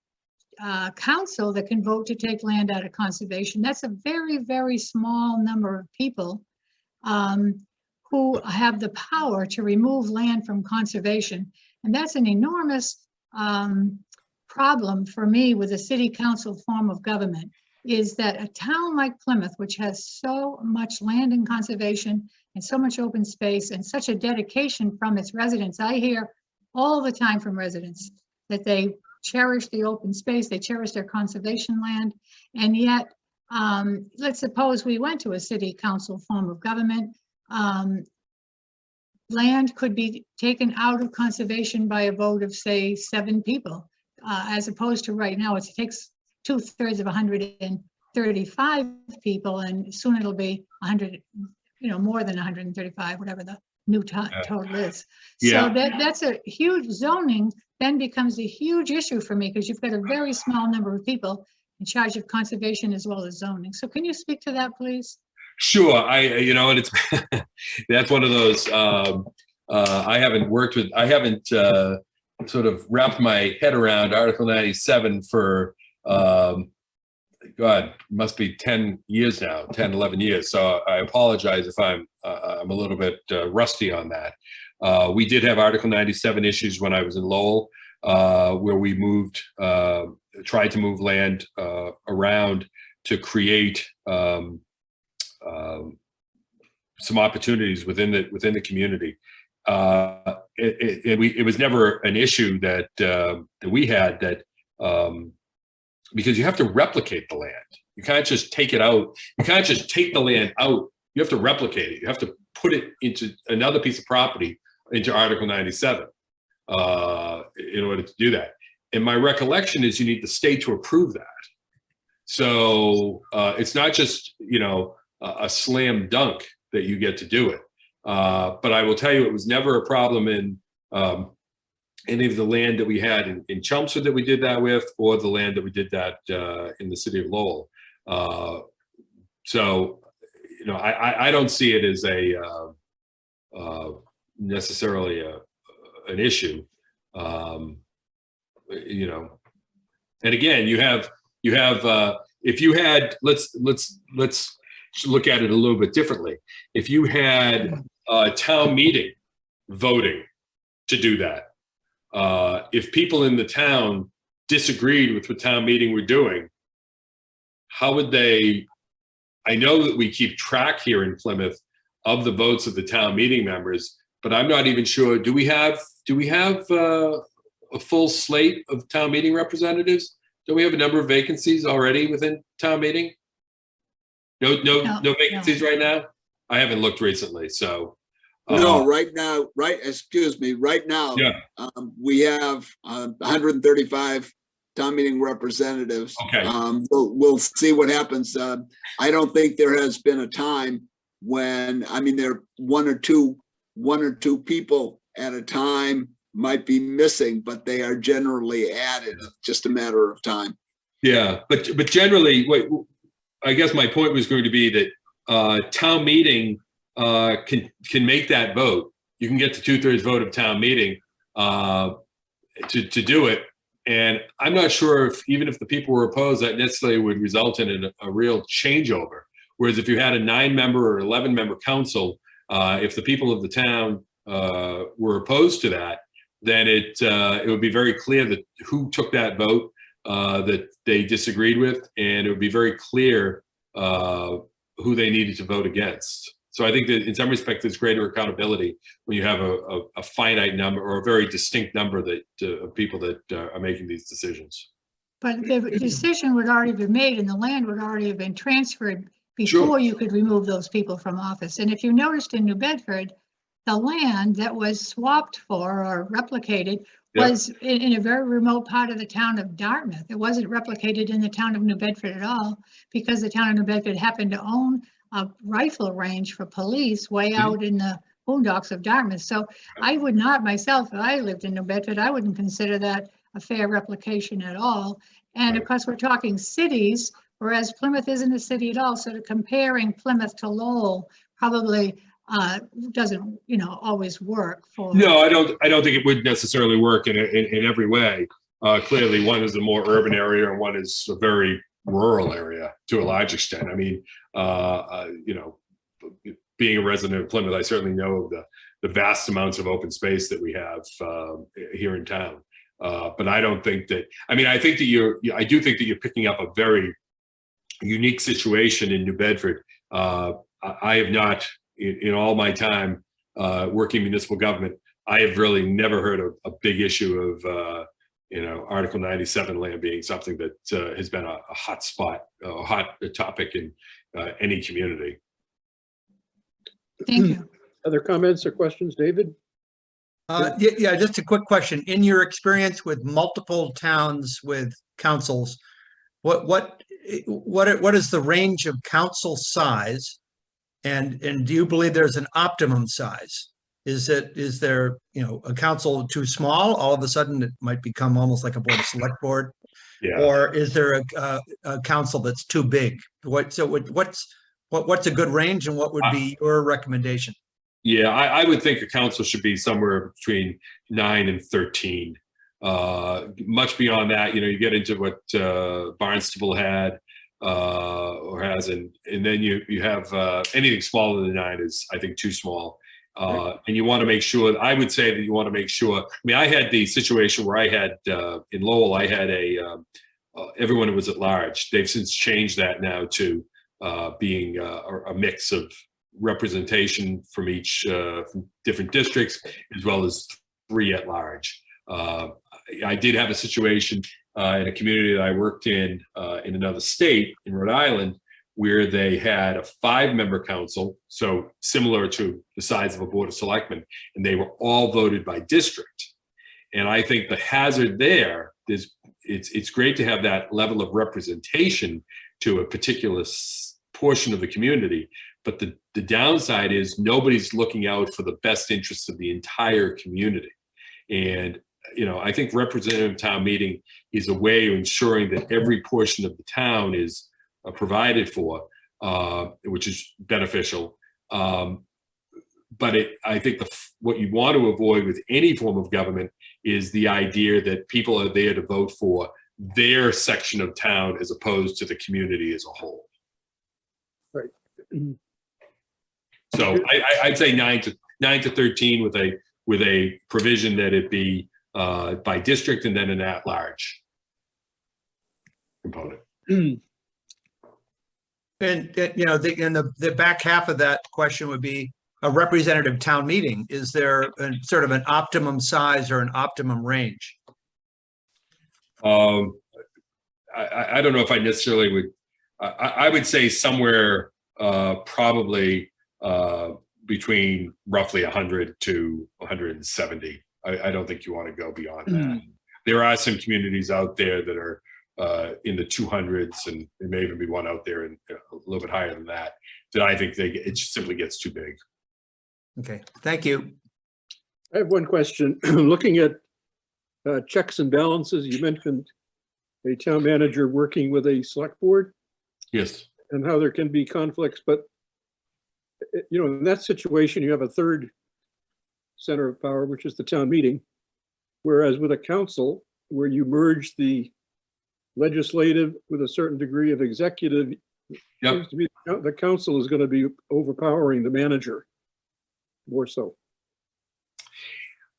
council that can vote to take land out of conservation. That's a very, very small number of people who have the power to remove land from conservation. And that's an enormous problem for me with a city council form of government, is that a town like Plymouth, which has so much land in conservation and so much open space and such a dedication from its residents. I hear all the time from residents that they cherish the open space, they cherish their conservation land. And yet, let's suppose we went to a city council form of government. Land could be taken out of conservation by a vote of, say, 7 people, as opposed to right now, it takes 2/3 of 135 people, and soon it'll be 100, more than 135, whatever the new Yeah. total is. Yeah. So that's a huge zoning, then becomes a huge issue for me because you've got a very small number of people in charge of conservation as well as zoning. So can you speak to that, please? Sure. And it's, that's one of those, I haven't sort of wrapped my head around Article 97 for, God, must be 10 years now, 10, 11 years. So I apologize if I'm a little bit rusty on that. We did have Article 97 issues when I was in Lowell, where we tried to move land around to create some opportunities within the community. It was never an issue that we had that, because you have to replicate the land. You can't just take it out. You can't just take the land out. You have to replicate it. You have to put it into another piece of property into Article 97 in order to do that. And my recollection is you need the state to approve that. So it's not just, a slam dunk that you get to do it. But I will tell you, it was never a problem in any of the land that we had in Chelmsford that we did that with, or the land that we did that in the city of Lowell. So, I don't see it as necessarily an issue. And again, you have if you had, let's look at it a little bit differently. If you had a town meeting voting to do that, if people in the town disagreed with what town meeting were doing, how would they? I know that we keep track here in Plymouth of the votes of the town meeting members, but I'm not even sure. Do we have a full slate of town meeting representatives? Do we have a number of vacancies already within town meeting? No vacancies right now. I haven't looked recently, so. No, right now, excuse me, right now, Yeah. we have 135 town meeting representatives. Okay. We'll see what happens. I don't think there has been a time when, there are one or two people at a time might be missing, but they are generally added. It's just a matter of time. Yeah, but generally, I guess my point was going to be that town meeting can make that vote. You can get the 2/3 vote of town meeting to do it. And I'm not sure even if the people were opposed, that necessarily would result in a real changeover. Whereas if you had a 9-member or 11-member council, if the people of the town were opposed to that, then it would be very clear that who took that vote that they disagreed with, and it would be very clear who they needed to vote against. So I think that in some respects, there's greater accountability when you have a finite number or a very distinct number of people that are making these decisions. But the decision would already be made and the land would already have been transferred before Sure. you could remove those people from office. And if you noticed in New Bedford, the land that was swapped for or replicated Yep. was in a very remote part of the town of Dartmouth. It wasn't replicated in the town of New Bedford at all, because the town of New Bedford happened to own a rifle range for police way out in the boondocks of Dartmouth. So I would not myself, if I lived in New Bedford, I wouldn't consider that a fair replication at all. And of Right. course, we're talking cities, whereas Plymouth isn't a city at all. So comparing Plymouth to Lowell probably doesn't, always work for. No, I don't think it would necessarily work in every way. Clearly, one is a more urban area and one is a very rural area to a large extent. I mean, being a resident of Plymouth, I certainly know the vast amounts of open space that we have here in town. But I don't think that. I mean, I think that I do think that you're picking up a very unique situation in New Bedford. I have not, in all my time working municipal government, I have really never heard of a big issue of Article 97 land being something that has been a hot spot, a hot topic in any community. Thank you. Other comments or questions, David? Yeah, just a quick question. In your experience with multiple towns with councils, what is the range of council size? And do you believe there's an optimum size? Is there, a council too small? All of a sudden, it might become almost like a board of select board. Yeah. Or is there a council that's too big? What's a good range, and what would be your recommendation? Yeah, I would think a council should be somewhere between 9 and 13. Much beyond that, you get into what Barnstable had or has, and then you have anything smaller than 9 is, I think, too small. And you want to make sure, I would say that you want to make sure, I had the situation where I had, in Lowell, I had everyone was at large. They've since changed that now to being a mix of representation from each from different districts, as well as 3 at large. I did have a situation in a community that I worked in another state, in Rhode Island, where they had a 5-member council, so similar to the size of a board of selectmen, and they were all voted by district. And I think the hazard there is it's great to have that level of representation to a particular portion of the community, but the downside is nobody's looking out for the best interests of the entire community. And I think representative town meeting is a way of ensuring that every portion of the town is provided for, which is beneficial. But I think what you want to avoid with any form of government is the idea that people are there to vote for their section of town as opposed to the community as a whole. Right. So I'd say 9 to 13 with a provision that it be by district and then an at-large component. And the back half of that question would be a representative town meeting. Is there sort of an optimum size or an optimum range? I don't know if I necessarily would. I would say somewhere probably between roughly 100 to 170. I don't think you want to go beyond that. There are some communities out there that are in the 200s, and there may even be one out there and a little bit higher than that I think it simply gets too big. Okay, thank you. I have one question. Looking at checks and balances, you mentioned a town manager working with a select board Yes. and how there can be conflicts, but in that situation, you have a third center of power, which is the town meeting. Whereas with a council, where you merge the legislative with a certain degree of executive, Yep. seems to me the council is going to be overpowering the manager more so.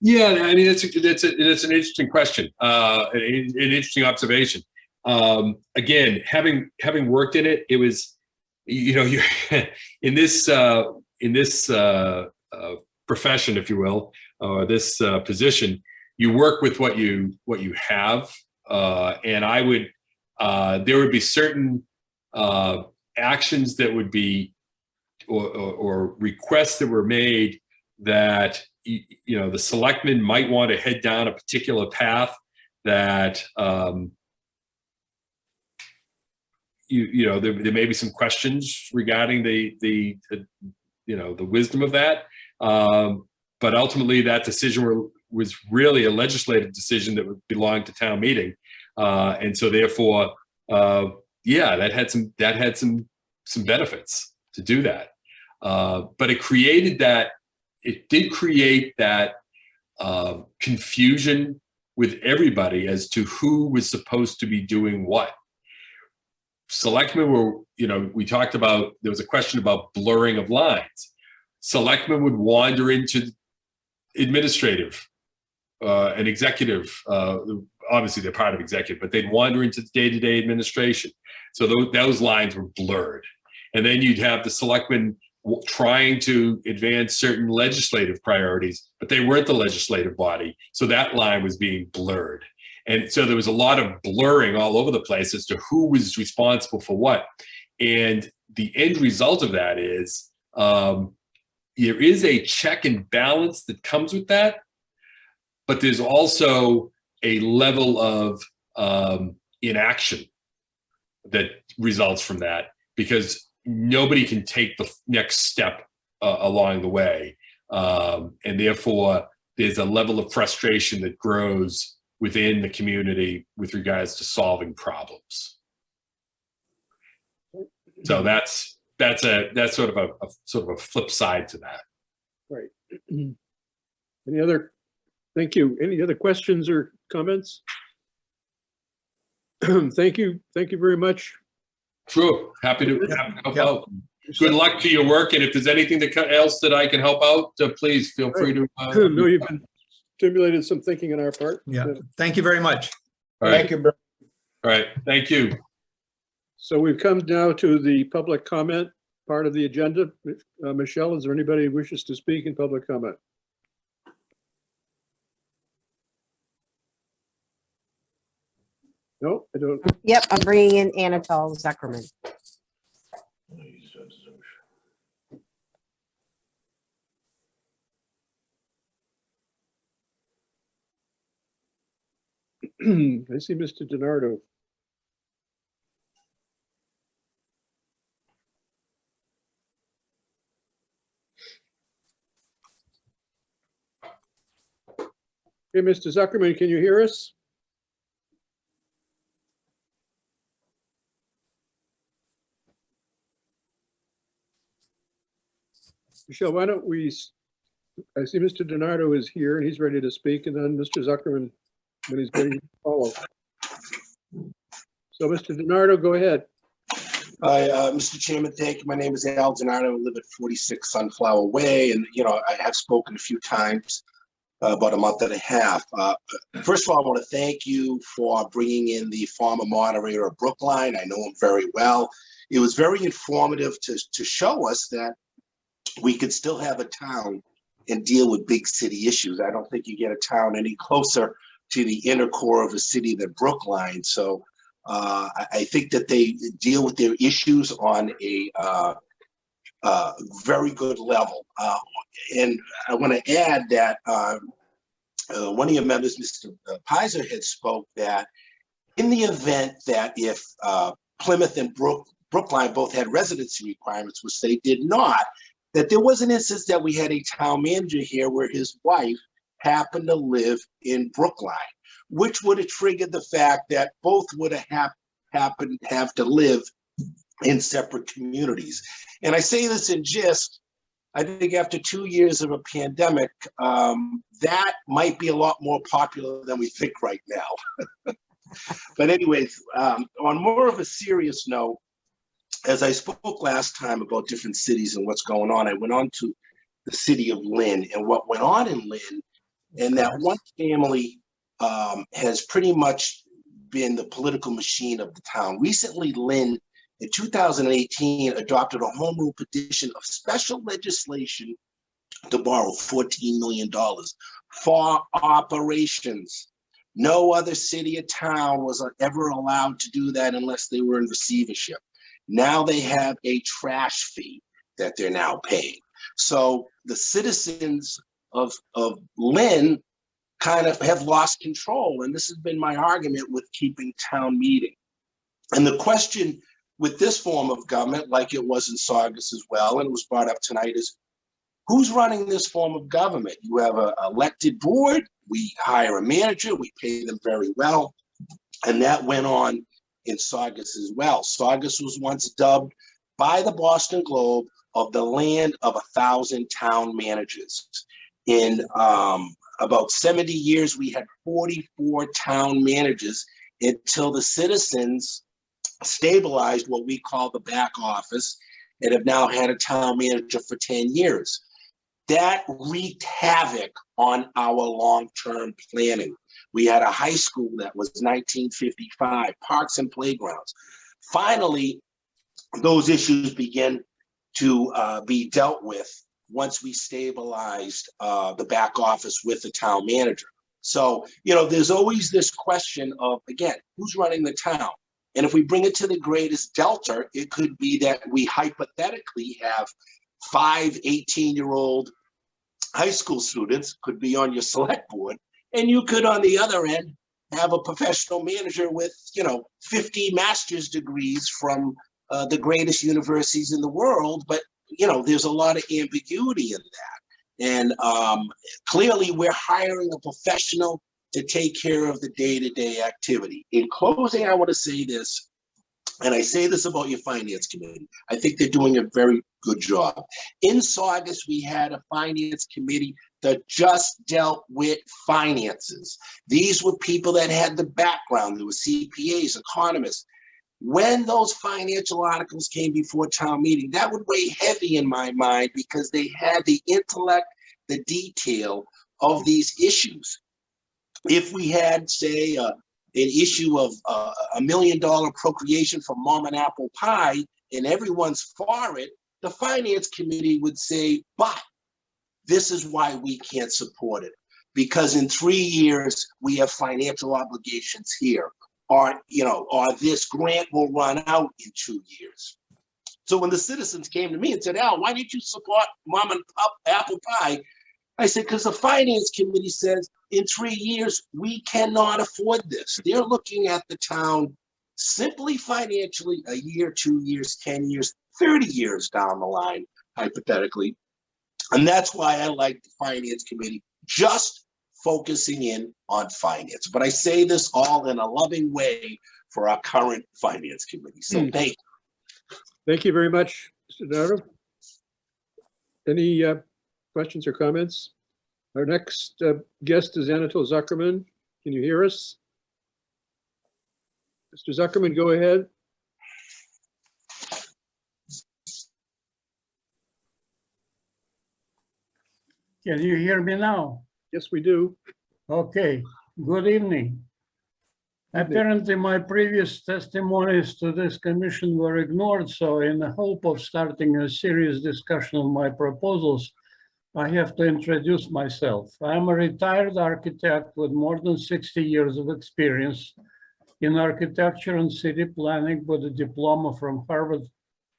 Yeah, I mean, it's an interesting question, an interesting observation. Again, having worked in it, it was, you're in this profession, if you will, or this position, you work with what you have, and there would be certain actions that would be or requests that were made that the selectmen might want to head down a particular path that there may be some questions regarding the wisdom of that, but ultimately that decision was really a legislative decision that would belong to town meeting, and so therefore that had some benefits to do that, but it did create that confusion with everybody as to who was supposed to be doing what. Selectmen were, we talked about, there was a question about blurring of lines. Selectmen would wander into administrative and executive, obviously they're part of executive, but they'd wander into the day-to-day administration. So those lines were blurred. And then you'd have the selectmen trying to advance certain legislative priorities, but they weren't the legislative body. So that line was being blurred. And so there was a lot of blurring all over the place as to who was responsible for what. And the end result of that is there is a check and balance that comes with that, but there's also a level of inaction that results from that, because nobody can take the next step along the way. And therefore, there's a level of frustration that grows within the community with regards to solving problems. So that's sort of a flip side to that. Right. Any other, thank you. Any other questions or comments? Thank you very much. Sure, happy to help out. Good luck to your work, and if there's anything else that I can help out, please feel free to. No, you've been stimulated some thinking on our part. Yeah, thank you very much. All right. Thank you, Bill. All right, thank you. So we've come now to the public comment part of the agenda. Michelle, is there anybody who wishes to speak in public comment? No, I don't. Yep, I'm bringing in Anatol Zuckerman. I see Mr. DiNardo. Hey, Mr. Zuckerman, can you hear us? Michelle, why don't we, I see Mr. DiNardo is here and he's ready to speak, and then Mr. Zuckerman when he's ready to follow. So Mr. DiNardo, go ahead. Hi, Mr. Chairman, thank you. My name is Al DiNardo. I live at 46 Sunflower Way, and I have spoken a few times, about a month and a half. First of all, I want to thank you for bringing in the former moderator of Brookline. I know him very well. It was very informative to show us that we could still have a town and deal with big city issues. I don't think you get a town any closer to the inner core of a city than Brookline. So I think that they deal with their issues on a very good level. And I want to add that one of your members, Mr. Pizer, had spoke that in the event that if Plymouth and Brookline both had residency requirements, which they did not, that there was an instance that we had a town manager here where his wife happened to live in Brookline, which would have triggered the fact that both would have happened to have to live in separate communities. And I say this in jest, I think after 2 years of a pandemic, that might be a lot more popular than we think right now. But anyways, on more of a serious note, as I spoke last time about different cities and what's going on, I went on to the city of Lynn, and what went on in Lynn, and that one family has pretty much been the political machine of the town. Recently, Lynn, in 2018, adopted a home rule petition of special legislation to borrow $14 million for operations. No other city or town was ever allowed to do that unless they were in receivership. Now they have a trash fee that they're now paying. So the citizens of Lynn kind of have lost control. And this has been my argument with keeping town meeting. And the question with this form of government, like it was in Saugus as well, and it was brought up tonight, is who's running this form of government? You have an elected board, we hire a manager, we pay them very well. And that went on in Saugus as well. Saugus was once dubbed by the Boston Globe of the land of 1,000 town managers. In about 70 years, we had 44 town managers until the citizens stabilized what we call the back office and have now had a town manager for 10 years. That wreaked havoc on our long-term planning. We had a high school that was 1955, parks and playgrounds. Finally, those issues began to be dealt with once we stabilized the back office with the town manager. So, there's always this question of, again, who's running the town? And if we bring it to the greatest delta, it could be that we hypothetically have 5 18-year-old high school students could be on your select board. And you could, on the other end, have a professional manager with, 50 master's degrees from the greatest universities in the world. But, there's a lot of ambiguity in that. And clearly, we're hiring a professional to take care of the day-to-day activity. In closing, I want to say this, and I say this about your finance committee. I think they're doing a very good job. In Saugus, we had a finance committee that just dealt with finances. These were people that had the background. There were CPAs, economists. When those financial articles came before town meeting, that would weigh heavy in my mind because they had the intellect, the detail of these issues. If we had, say, an issue of $1 million appropriation for mom and apple pie and everyone's for it, the finance committee would say, but this is why we can't support it. Because in 3 years, we have financial obligations here. Or this grant will run out in 2 years. So when the citizens came to me and said, Al, why didn't you support mom and apple pie? I said, because the finance committee says in 3 years, we cannot afford this. They're looking at the town simply financially, a year, 2 years, 10 years, 30 years down the line, hypothetically. And that's why I like the finance committee just focusing in on finance. But I say this all in a loving way for our current finance committee. So thank you. Thank you very much, Mr. Donato. Any questions or comments? Our next guest is Anatol Zuckerman. Can you hear us? Mr. Zuckerman, go ahead. Can you hear me now? Yes, we do. Okay, good evening. Apparently, my previous testimonies to this commission were ignored, so in the hope of starting a serious discussion on my proposals, I have to introduce myself. I'm a retired architect with more than 60 years of experience in architecture and city planning with a diploma from Harvard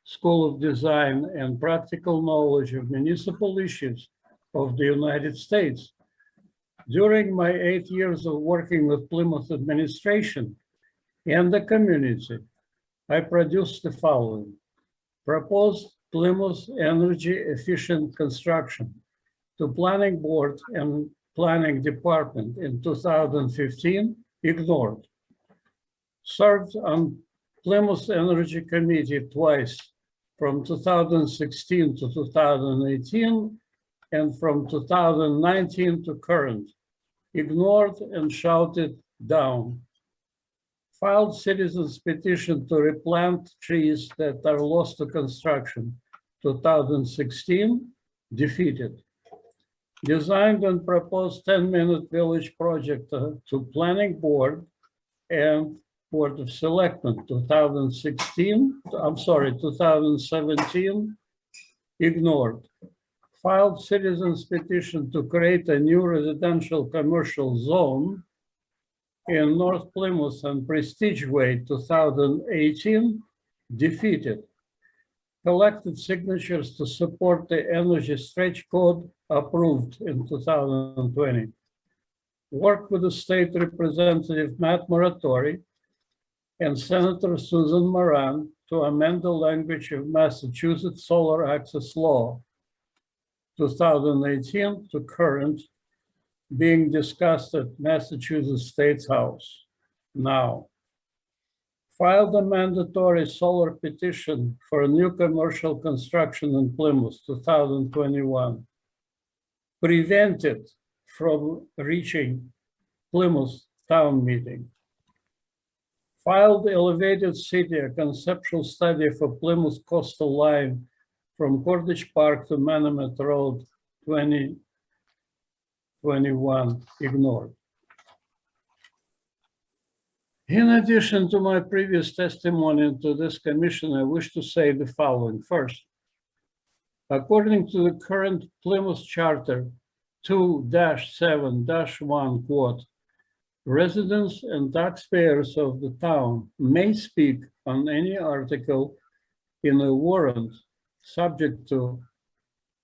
School of Design and practical knowledge of municipal issues of the United States. During my 8 years of working with Plymouth administration and the community, I produced the following: proposed Plymouth energy efficient construction to planning board and planning department in 2015, ignored. Served on Plymouth Energy Committee twice from 2016 to 2018 and from 2019 to current, ignored and shouted down. Filed citizens petition to replant trees that are lost to construction, 2016, defeated. Designed and proposed 10-minute village project to planning board and Board of Selectmen, 2017, ignored. Filed citizens petition to create a new residential commercial zone in North Plymouth and Prestige Way, 2018, defeated. Collected signatures to support the energy stretch code, approved in 2020. Worked with the state representative Matt Moratori and Senator Susan Moran to amend the language of Massachusetts Solar Access Law, 2018 to current, being discussed at Massachusetts State House now. Filed a mandatory solar petition for a new commercial construction in Plymouth, 2021. Prevented from reaching Plymouth town meeting. Filed elevated city, a conceptual study for Plymouth coastal line from Cordage Park to Manamet Road, 2021, ignored. In addition to my previous testimony to this commission, I wish to say the following. First, according to the current Plymouth Charter 2-7-1, quote, residents and taxpayers of the town may speak on any article in a warrant subject to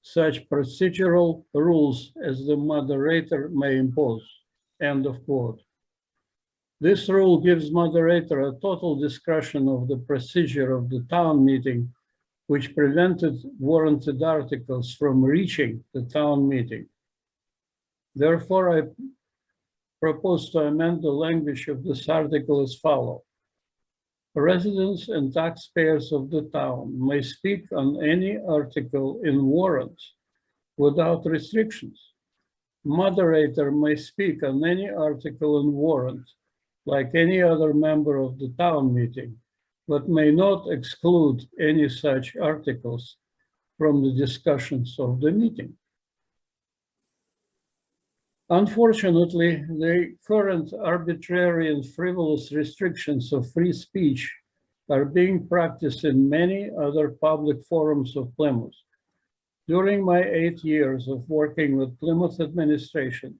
such procedural rules as the moderator may impose, end of quote. This rule gives moderator a total discretion of the procedure of the town meeting which prevented warranted articles from reaching the town meeting. Therefore, I propose to amend the language of this article as follows. Residents and taxpayers of the town may speak on any article in warrants without restrictions. Moderator may speak on any article in warrant like any other member of the town meeting, but may not exclude any such articles from the discussions of the meeting. Unfortunately, the current arbitrary and frivolous restrictions of free speech are being practiced in many other public forums of Plymouth. During my 8 years of working with Plymouth administration,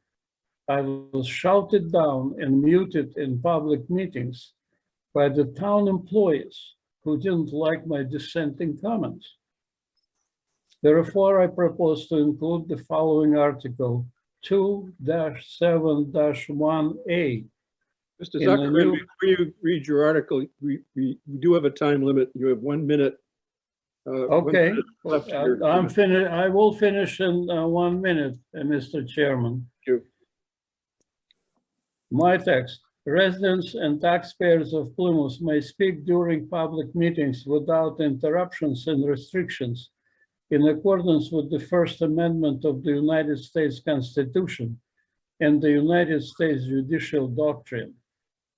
I was shouted down and muted in public meetings by the town employees who didn't like my dissenting comments. Therefore, I propose to include the following article 2-7-1A. Mr. In the Zuckerman, new- before you read your article, we do have a time limit. You have 1 minute. 1 Okay, minute left here. I'm finished. I will finish in 1 minute, Mr. Chairman. Thank you. My text, residents and taxpayers of Plymouth may speak during public meetings without interruptions and restrictions in accordance with the First Amendment of the United States Constitution and the United States Judicial Doctrine.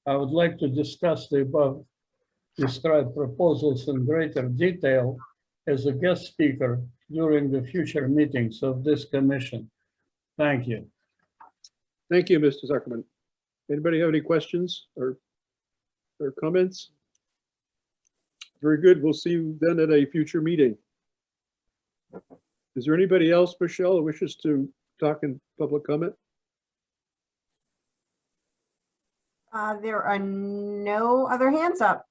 I would like to discuss the above described proposals in greater detail as a guest speaker during the future meetings of this commission. Thank you. Thank you, Mr. Zuckerman. Anybody have any questions or comments? Very good. We'll see you then at a future meeting. Is there anybody else, Michelle, who wishes to talk in public comment? There are no other hands up.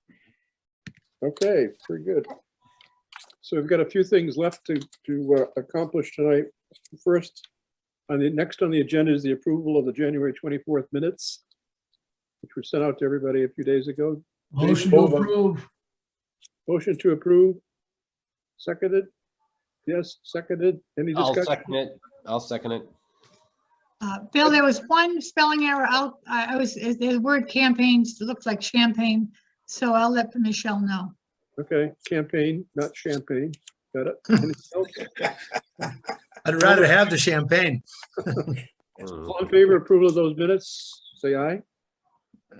Okay, very good. So we've got a few things left to accomplish tonight. First, next on the agenda is the approval of the January 24th minutes, which were sent out to everybody a few days ago. Motion to approve. Motion to approve. Seconded? Yes, seconded. Any I'll discussion? second it. I'll second it. Bill, there was one spelling error out. The word campaigns looks like champagne, so I'll let Michelle know. Okay, campaign, not champagne. Got it. Anything else? I'd rather have the champagne. All in favor of approval of those minutes, say aye.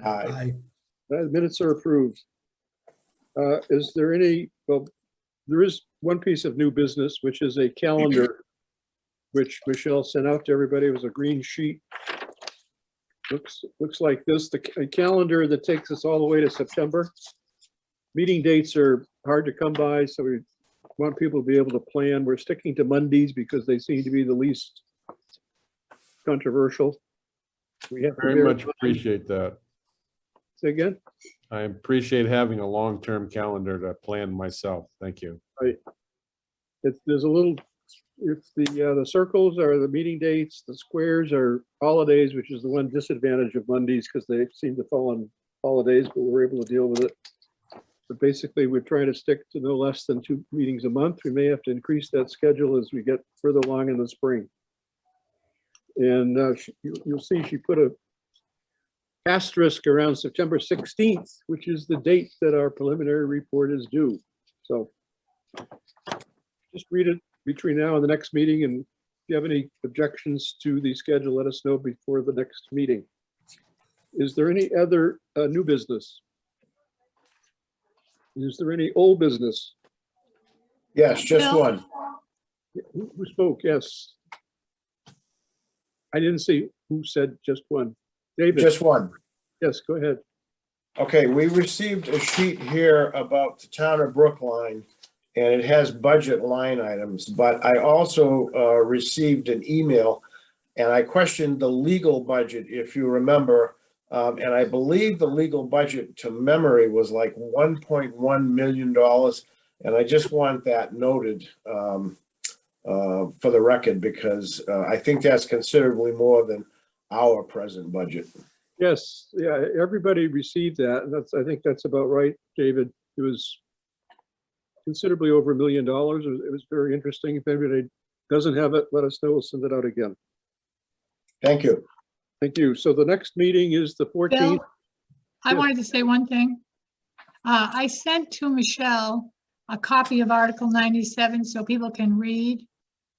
Aye. The minutes are approved. Is there any, well, there is one piece of new business, which is a calendar, which Michelle sent out to everybody. It was a green sheet. Looks like this, a calendar that takes us all the way to September. Meeting dates are hard to come by, so we want people to be able to plan. We're sticking to Mondays because they seem to be the least controversial. We have to Very much appreciate that. Say again? I appreciate having a long-term calendar to plan myself. Thank you. Right. There's a little, if the circles are the meeting dates, the squares are holidays, which is the one disadvantage of Mondays because they seem to fall on holidays, but we're able to deal with it. But basically, we're trying to stick to no less than 2 meetings a month. We may have to increase that schedule as we get further along in the spring. And you'll see she put a asterisk around September 16th, which is the date that our preliminary report is due. So just read it between now and the next meeting. And if you have any objections to the schedule, let us know before the next meeting. Is there any other new business? Is there any old business? Yes, just Bill? one. Who spoke? Yes. I didn't see who said just one. David? Just one. Yes, go ahead. Okay, we received a sheet here about the town of Brookline, and it has budget line items, but I also received an email, and I questioned the legal budget, if you remember, and I believe the legal budget to memory was like $1.1 million, and I just want that noted for the record, because I think that's considerably more than our present budget. Yes, yeah, everybody received that. And I think that's about right, David. It was considerably over $1 million. It was very interesting. If anybody doesn't have it, let us know. We'll send it out again. Thank you. Thank you. So the next meeting is the 14th. Bill, I Yes. wanted to say one thing. I sent to Michelle a copy of Article 97 so people can read,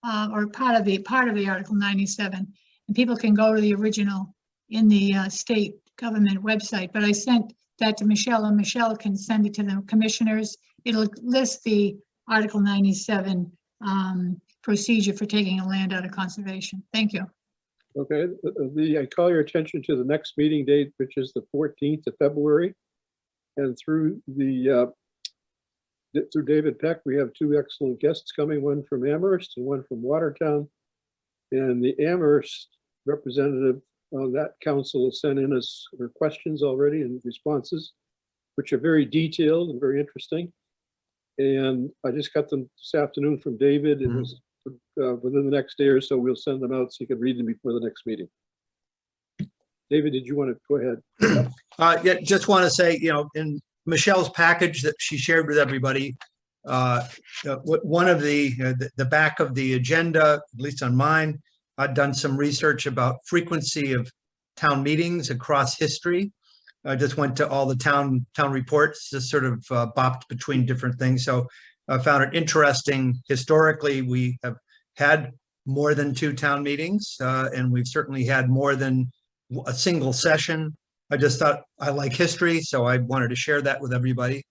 or part of the Article 97, and people can go to the original in the state government website. But I sent that to Michelle, and Michelle can send it to the commissioners. It'll list the Article 97 procedure for taking a land out of conservation. Thank you. Okay, I call your attention to the next meeting date, which is the 14th of February. And through David Peck, we have two excellent guests coming, one from Amherst and one from Watertown. And the Amherst representative on that council has sent in us her questions already and responses, which are very detailed and very interesting. And I just got them this afternoon from David. It was within the next day or so, we'll send them out so you can read them before the next meeting. David, did you want to go ahead? Yeah, just want to say, in Michelle's package that she shared with everybody, one of the back of the agenda, at least on mine, I've done some research about frequency of town meetings across history. I just went to all the town reports, just sort of bopped between different things. So I found it interesting. Historically, we have had more than 2 town meetings, and we've certainly had more than a single session. I just thought I like history, so I wanted to share that with everybody.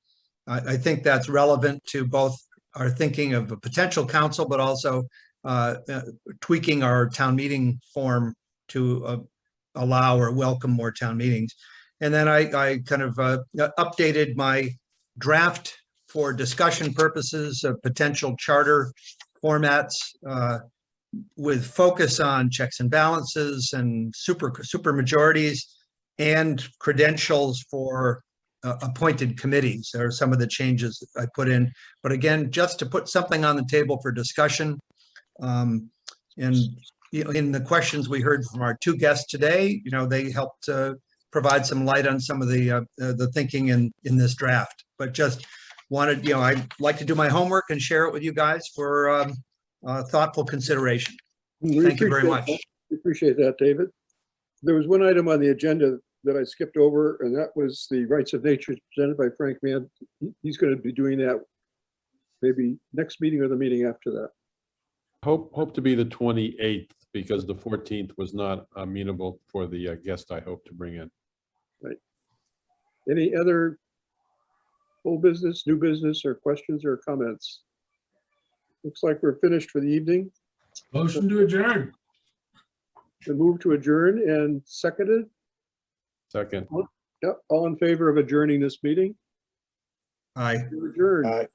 I think that's relevant to both our thinking of a potential council, but also tweaking our town meeting form to allow or welcome more town meetings. And then I kind of updated my draft for discussion purposes of potential charter formats with focus on checks and balances and super majorities and credentials for appointed committees. There are some of the changes I put in, but again, just to put something on the table for discussion. And in the questions we heard from our 2 guests today, they helped provide some light on some of the thinking in this draft. But just wanted, I'd like to do my homework and share it with you guys for thoughtful consideration. Thank you very much. We appreciate that, David. There was one item on the agenda that I skipped over, and that was the rights of nature presented by Frank Mann. He's going to be doing that maybe next meeting or the meeting after that. Hope to be the 28th because the 14th was not amenable for the guest I hope to bring in. Right. Any other old business, new business, or questions or comments? Looks like we're finished for the evening. Motion to adjourn. The move to adjourn and seconded. Second. Yep. All in favor of adjourning this meeting? Aye. We're adjourned.